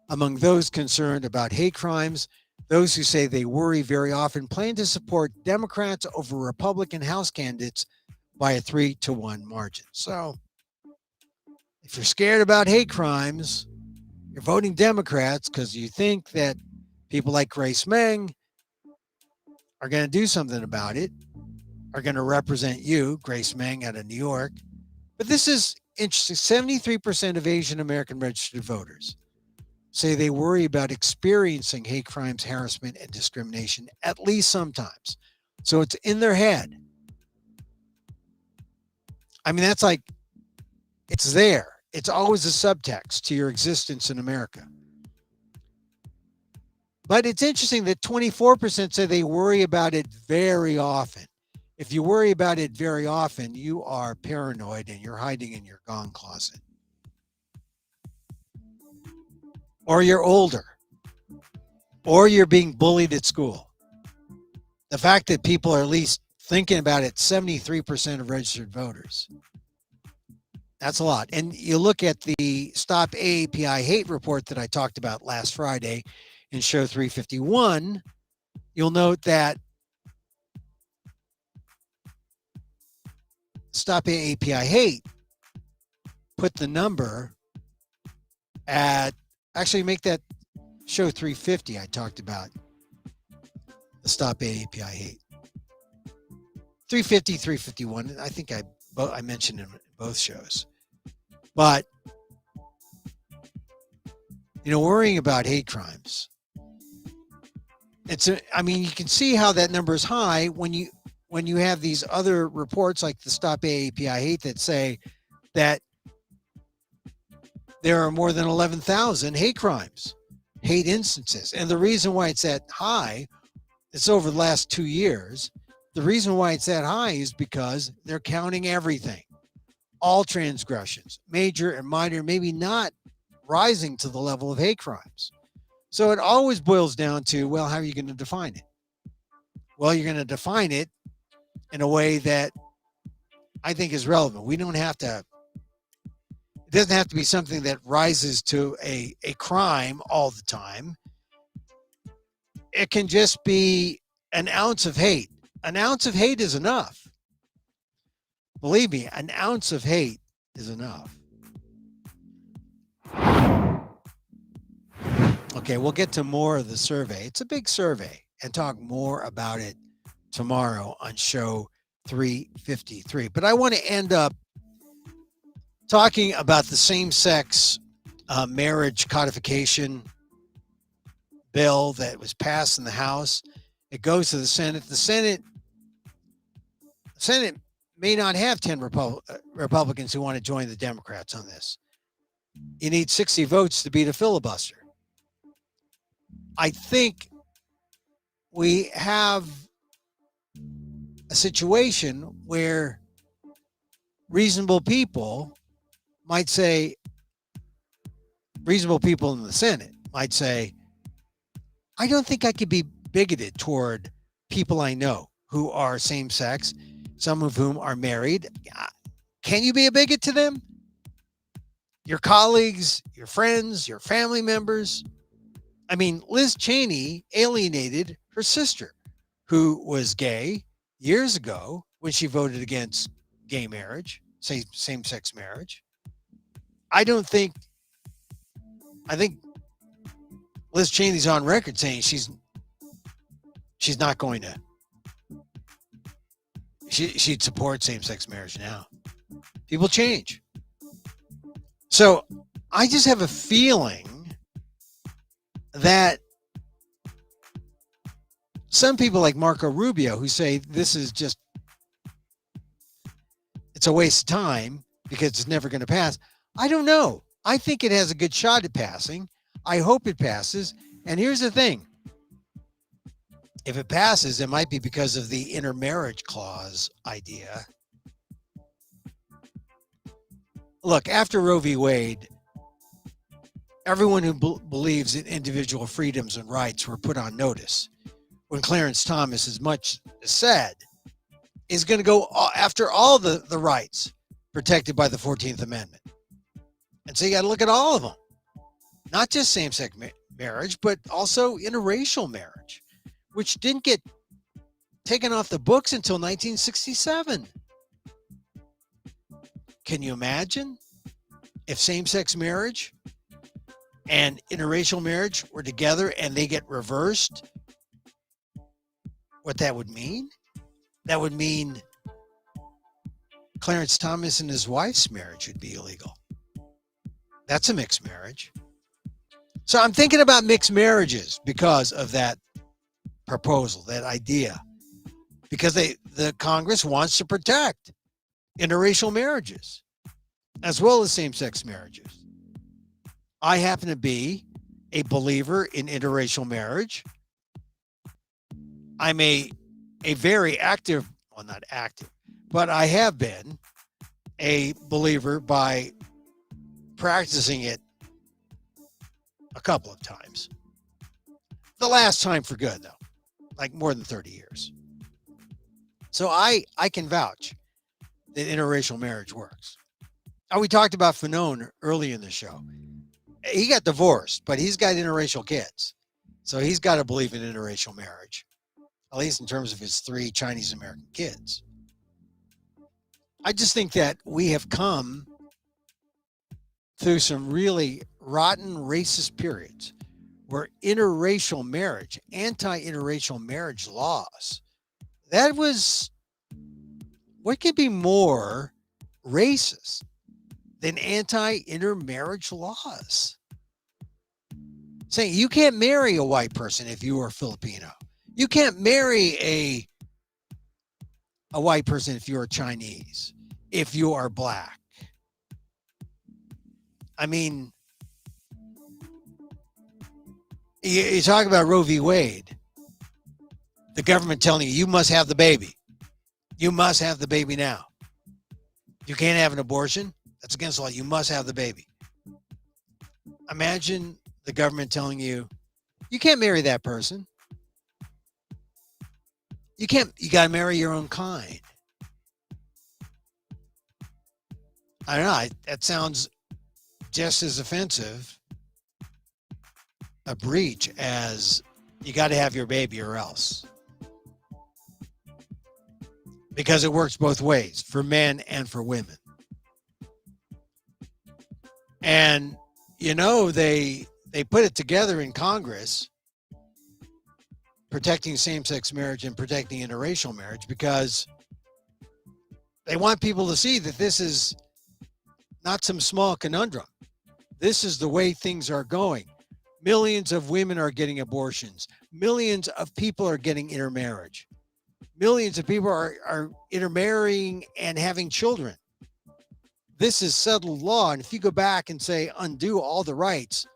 among those concerned about hate crimes. Those who say they worry very often plan to support Democrats over Republican House candidates by a 3-1 margin. So if you're scared about hate crimes, you're voting Democrats because you think that people like Grace Meng are going to do something about it, are going to represent you, Grace Meng out of New York. But this is interesting. 73% of Asian American registered voters say they worry about experiencing hate crimes, harassment, and discrimination at least sometimes. So it's in their head. I mean, that's like, it's there. It's always a subtext to your existence in America. But it's interesting that 24% say they worry about it very often. If you worry about it very often, you are paranoid and you're hiding in your gong closet. Or you're older. Or you're being bullied at school. The fact that people are at least thinking about it, 73% of registered voters. That's a lot. And you look at the Stop AAPI Hate report that I talked about last Friday in show 351, you'll note that Stop AAPI Hate put the number at, actually make that show 350 I talked about, the Stop AAPI Hate. 350, 351, I think I mentioned in both shows. But, worrying about hate crimes. You can see how that number is high when you have these other reports like the Stop AAPI Hate that say that there are more than 11,000 hate crimes, hate instances. And the reason why it's that high, it's over the last 2 years. The reason why it's that high is because they're counting everything. All transgressions, major and minor, maybe not rising to the level of hate crimes. So it always boils down to, well, how are you going to define it? Well, you're going to define it in a way that I think is relevant. We don't have to, it doesn't have to be something that rises to a crime all the time. It can just be an ounce of hate. An ounce of hate is enough. Believe me, an ounce of hate is enough. Okay, we'll get to more of the survey. It's a big survey and talk more about it tomorrow on show 353. But I want to end up talking about the same-sex marriage codification bill that was passed in the House. It goes to the Senate. The Senate may not have 10 Republicans who want to join the Democrats on this. You need 60 votes to beat a filibuster. I think we have a situation where reasonable people might say, reasonable people in the Senate might say, I don't think I could be bigoted toward people I know who are same sex, some of whom are married. Can you be a bigot to them? Your colleagues, your friends, your family members. I mean, Liz Cheney alienated her sister, who was gay years ago when she voted against gay marriage, same sex marriage. I think Liz Cheney's on record saying she's not going to. She'd support same sex marriage now. People change. So I just have a feeling that some people like Marco Rubio, who say this is just, it's a waste of time because it's never going to pass. I don't know. I think it has a good shot at passing. I hope it passes. And here's the thing. If it passes, it might be because of the intermarriage clause idea. Look, after Roe v. Wade, everyone who believes in individual freedoms and rights were put on notice. When Clarence Thomas, as much as said, is going to go after all the rights protected by the 14th Amendment. And so you got to look at all of them, not just same-sex marriage, but also interracial marriage, which didn't get taken off the books until 1967. Can you imagine if same-sex marriage and interracial marriage were together and they get reversed? What that would mean? That would mean Clarence Thomas and his wife's marriage would be illegal. That's a mixed marriage. So I'm thinking about mixed marriages because of that proposal, that idea, because the Congress wants to protect interracial marriages as well as same-sex marriages. I happen to be a believer in interracial marriage. I'm a very active, well, not active, but I have been a believer by practicing it a couple of times. The last time for good, though, like more than 30 years. So I can vouch that interracial marriage works. We talked about Fanone early in the show. He got divorced, but he's got interracial kids. So he's got to believe in interracial marriage, at least in terms of his 3 Chinese American kids. I just think that we have come through some really rotten racist periods where interracial marriage, anti-interracial marriage laws, that was, what could be more racist than anti-intermarriage laws? Saying you can't marry a white person if you are Filipino. You can't marry a white person if you're Chinese, if you are black. I mean, you talk about Roe v. Wade, the government telling you, you must have the baby. You must have the baby now. You can't have an abortion. That's against the law. You must have the baby. Imagine the government telling you, you can't marry that person. You got to marry your own kind. I don't know. That sounds just as offensive a breach as you got to have your baby or else. Because it works both ways for men and for women. And, you know, they put it together in Congress, protecting same-sex marriage and protecting interracial marriage, because they want people to see that this is not some small conundrum. This is the way things are going. Millions of women are getting abortions. Millions of people are getting intermarriage. Millions of people are intermarrying and having children. This is settled law. And if you go back and say undo all the rights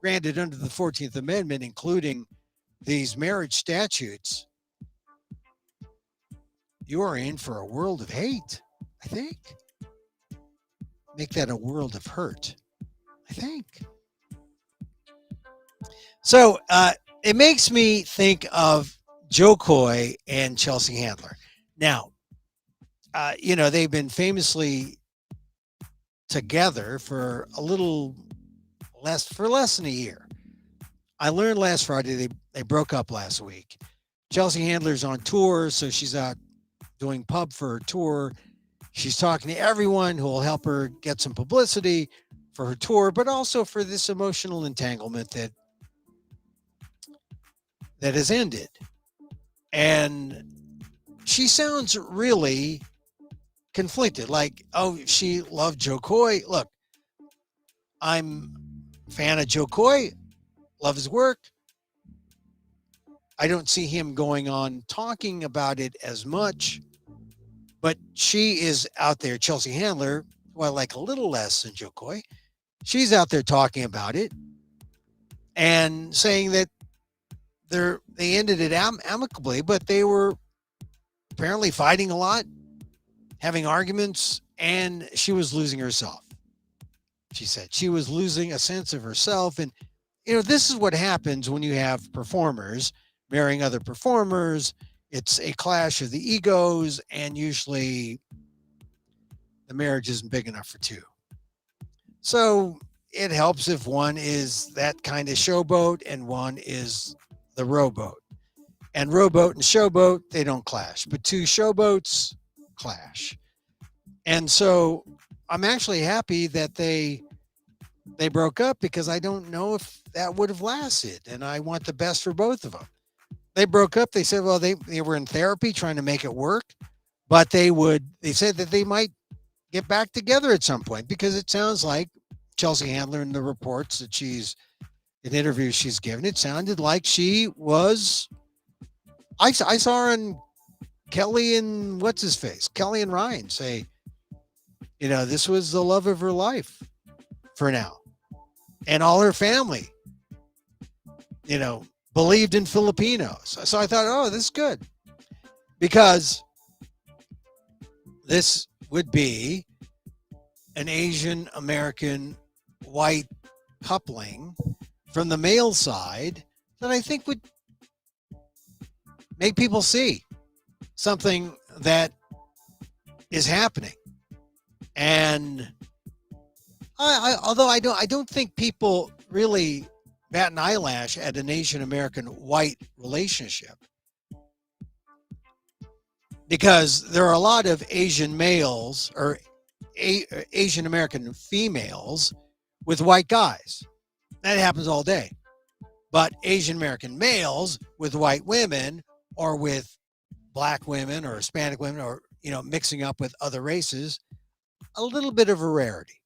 granted under the 14th Amendment, including these marriage statutes, you are in for a world of hate, I think. make that a world of hurt, I think. So it makes me think of Joe Coy and Chelsea Handler. Now, they've been famously together for less than a year. I learned last Friday they broke up last week. Chelsea Handler's on tour, so she's out doing pub for her tour. She's talking to everyone who will help her get some publicity for her tour, but also for this emotional entanglement that has ended. And she sounds really conflicted. Like, oh, she loved Joe Coy. Look, I'm a fan of Joe Coy, love his work. I don't see him going on talking about it as much, but she is out there, Chelsea Handler, who I like a little less than Joe Coy. She's out there talking about it and saying that they ended it amicably, but they were apparently fighting a lot, having arguments, and she was losing herself. She said she was losing a sense of herself. And, this is what happens when you have performers marrying other performers. It's a clash of the egos, and usually the marriage isn't big enough for two. So it helps if one is that kind of showboat and one is the rowboat. And rowboat and showboat, they don't clash, but two showboats clash. And so I'm actually happy that they broke up, because I don't know if that would have lasted, and I want the best for both of them. They broke up. They said, well, they were in therapy trying to make it work, but they said that they might get back together at some point, because it sounds like Chelsea Handler, in the reports that in interviews she's given, it sounded like she was, I saw her on Kelly and Kelly and Ryan say, this was the love of her life for now. And all her family, believed in Filipinos. So I thought, oh, this is good, because this would be an Asian American white coupling from the male side that I think would make people see something that is happening. And although I don't think people really bat an eyelash at an Asian American white relationship, because there are a lot of Asian males or Asian American females with white guys. That happens all day. But Asian American males with white women, or with black women or Hispanic women, or mixing up with other races, a little bit of a rarity.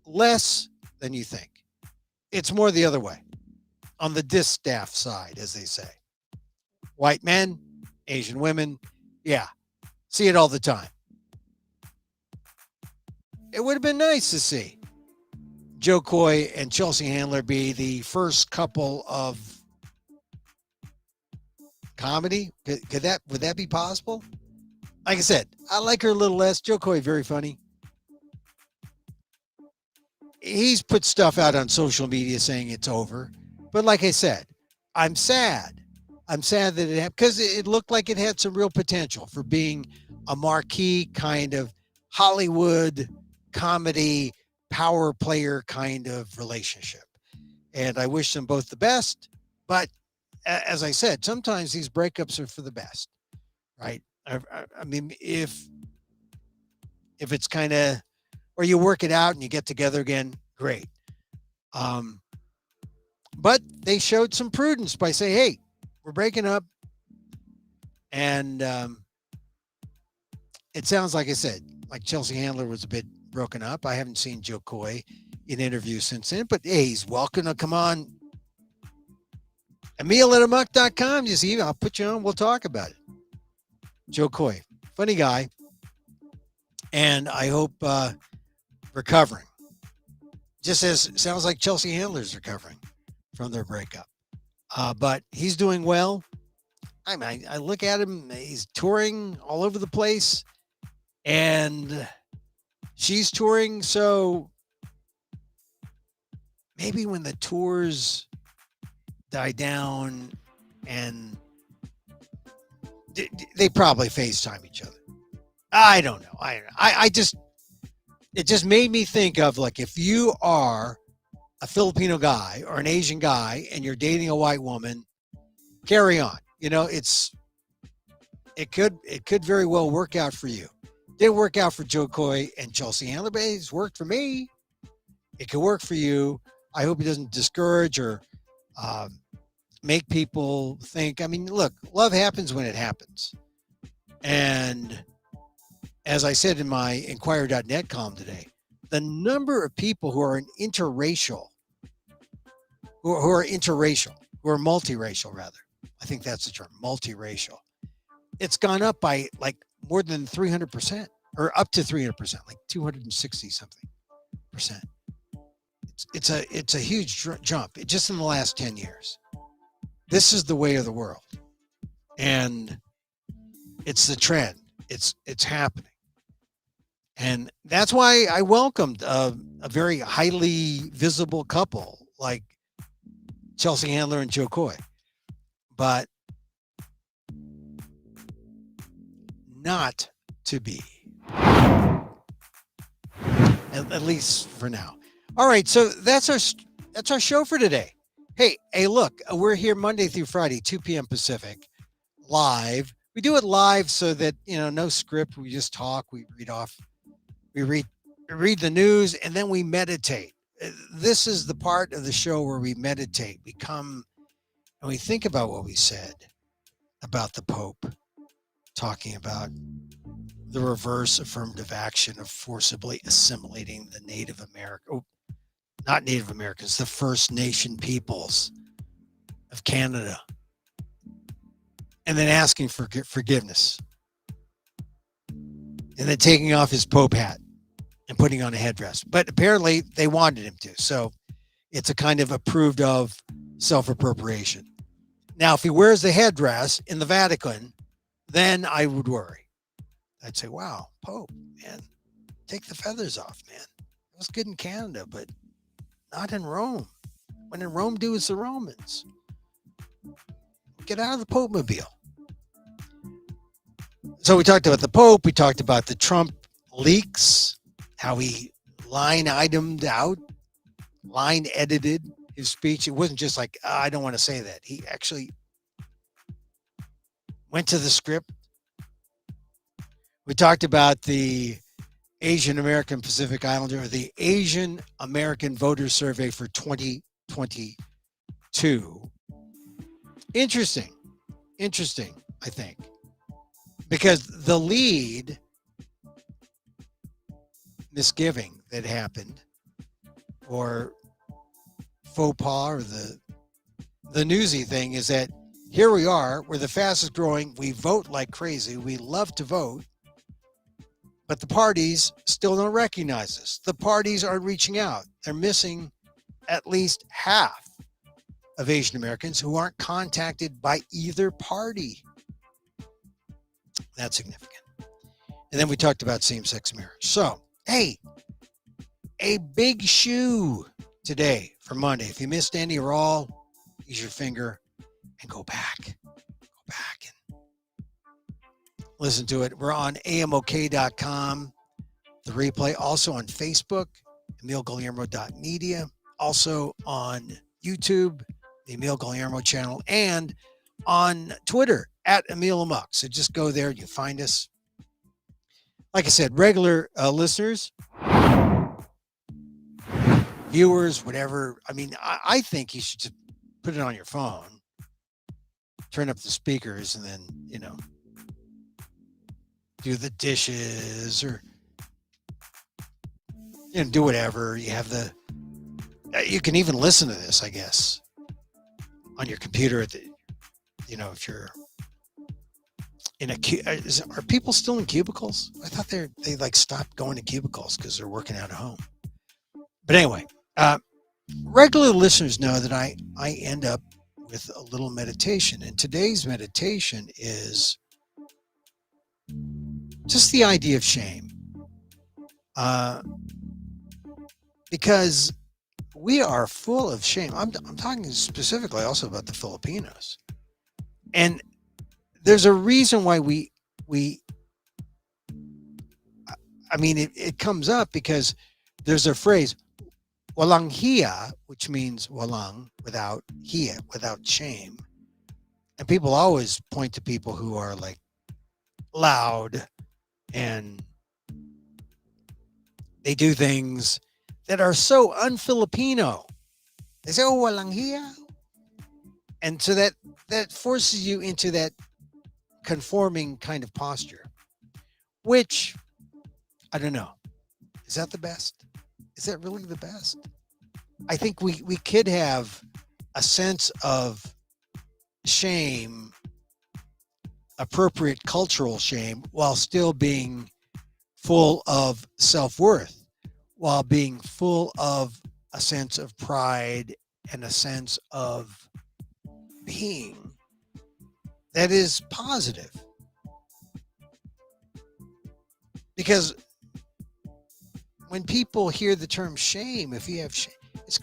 Less than you think. It's more the other way, on the distaff side, as they say. White men, Asian women, yeah, see it all the time. It would have been nice to see Joe Coy and Chelsea Handler be the first couple of comedy. Would that be possible? Like I said, I like her a little less. Joe Coy, very funny. He's put stuff out on social media saying it's over. But like I said, I'm sad. I'm sad that it happened, because it looked like it had some real potential for being a marquee kind of Hollywood comedy power player kind of relationship. And I wish them both the best. But as I said, sometimes these breakups are for the best, right? I mean, if it's kind of, or you work it out and you get together again, great. But they showed some prudence by saying, hey, we're breaking up. And it sounds like I said, like Chelsea Handler was a bit broken up. I haven't seen Joe Coy in interviews since then, but hey, he's welcome to come on. Emil at Amok.com. Just email, I'll put you on. We'll talk about it. Joe Coy, funny guy. And I hope recovering. Just as sounds like Chelsea Handler's recovering from their breakup. But he's doing well. I mean, I look at him, he's touring all over the place. And she's touring, so maybe when the tours die down and they probably FaceTime each other. I don't know. I just, it just made me think of, like, if you are a Filipino guy or an Asian guy and you're dating a white woman, carry on. It could very well work out for you. Didn't work out for Joe Coy and Chelsea Handler, but it's worked for me. It could work for you. I hope it doesn't discourage or make people think. I mean, look, love happens when it happens. And as I said in my Inquirer.net column today, the number of people who are interracial, who are multiracial, rather. I think that's the term, multiracial. It's gone up by like more than 300%, or up to 300%, like 260 something percent. It's a huge jump just in the last 10 years. This is the way of the world, and it's the trend. It's happening, and that's why I welcomed a very highly visible couple like Chelsea Handler and Joe Coy, but not to be, at least for now. All right, so that's our show for today. Hey, look, we're here Monday through Friday, 2 p.m. Pacific, live. We do it live so that, no script. We just talk. We read the news, and then we meditate. This is the part of the show where we meditate. We come and we think about what we said about the Pope, talking about the reverse affirmative action of forcibly assimilating the Native American, not Native Americans, the First Nation peoples of Canada, and then asking for forgiveness, and then taking off his Pope hat and putting on a headdress. But apparently they wanted him to, so it's a kind of approved of self-appropriation. Now, if he wears the headdress in the Vatican, then I would worry. I'd say, wow, Pope, man, take the feathers off, man. It was good in Canada, but not in Rome. When in Rome, do as the Romans. Get out of the Pope-mobile. So we talked about the Pope. We talked about the Trump leaks, how he line edited his speech. It wasn't just like, I don't want to say that. He actually went to the script. We talked about the Asian American Pacific Islander, or the Asian American Voter Survey for 2022. Interesting, I think, because the lead misgiving that happened, or faux pas, or the newsy thing, is that here we are, we're the fastest growing, we vote like crazy, we love to vote, but the parties still don't recognize us. The parties aren't reaching out. They're missing at least half of Asian Americans who aren't contacted by either party. That's significant. And then we talked about same-sex marriage. So, hey, a big shoe today for Monday. If you missed any or all, use your finger and go back. And listen to it. We're on amok.com, the replay. Also on Facebook, emilguillermo.media. Also on YouTube, the Emil Guillermo channel, and on Twitter at Emil Amok. So just go there, you find us. Like I said, regular listeners, viewers, whatever. I mean, I think you should just put it on your phone, turn up the speakers, and then, do the dishes, or do whatever. You have you can even listen to this, I guess, on your computer at the, if you're in are people still in cubicles? I thought they like stopped going to cubicles because they're working out at home. But anyway, regular listeners know that I end up with a little meditation, and today's meditation is just the idea of shame. Because we are full of shame. I'm talking specifically also about the Filipinos. And there's a reason why it comes up because there's a phrase, walang hiya, which means walang, without hiya, without shame. And people always point to people who are like loud and they do things that are so un-Filipino. They say, oh, walang hiya. And so that forces you into that conforming kind of posture, which, I don't know. Is that the best? Is that really the best? I think we could have a sense of shame, appropriate cultural shame, while still being full of self-worth, while being full of a sense of pride and a sense of being that is positive. Because when people hear the term shame, if you have shame, it's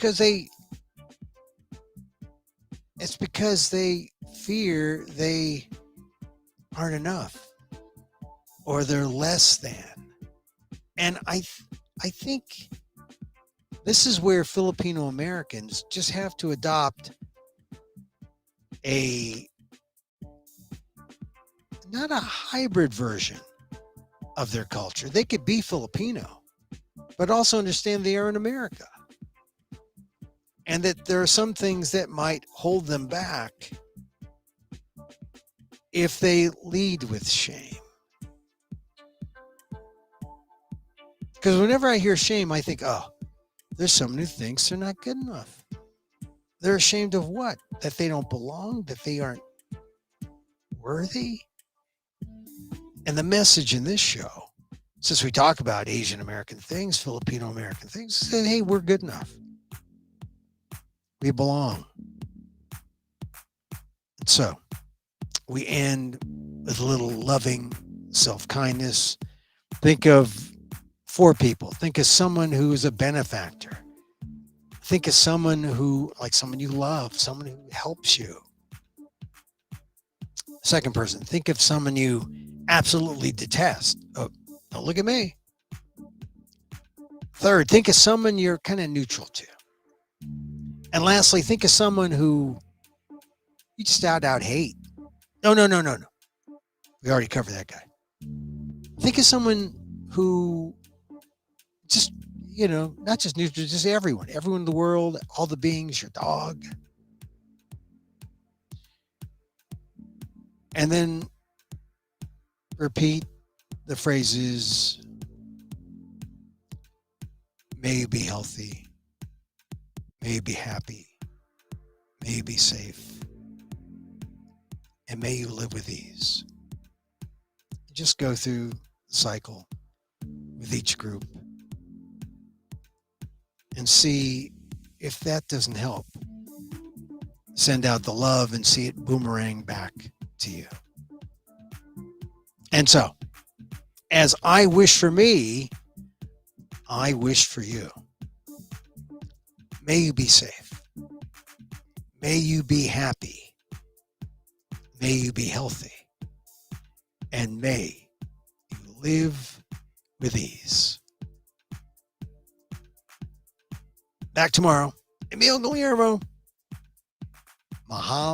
because they fear they aren't enough or they're less than. And I think this is where Filipino Americans just have to adopt not a hybrid version of their culture. They could be Filipino, but also understand they are in America. And that there are some things that might hold them back if they lead with shame. Because whenever I hear shame, I think, oh, there's someone who thinks they're not good enough. They're ashamed of what? That they don't belong? That they aren't worthy? And the message in this show, since we talk about Asian American things, Filipino American things, is that, hey, we're good enough. We belong. And so we end with a little loving self-kindness. Think of 4 people. Think of someone who is a benefactor. Think of someone who, like someone you love, someone who helps you. Second person, think of someone you absolutely detest. Oh, don't look at me. Third, think of someone you're kind of neutral to. And lastly, think of someone who you just out hate. No. We already covered that guy. Think of someone who just, not just neutral, just everyone in the world, all the beings, your dog. And then repeat the phrases, may you be healthy, may you be happy, may you be safe, and may you live with ease. Just go through the cycle with each group and see if that doesn't help. Send out the love and see it boomerang back to you. And so, as I wish for me, I wish for you. May you be safe. May you be happy. May you be healthy. And may you live with ease. Back tomorrow. Emil Guillermo. Mahal.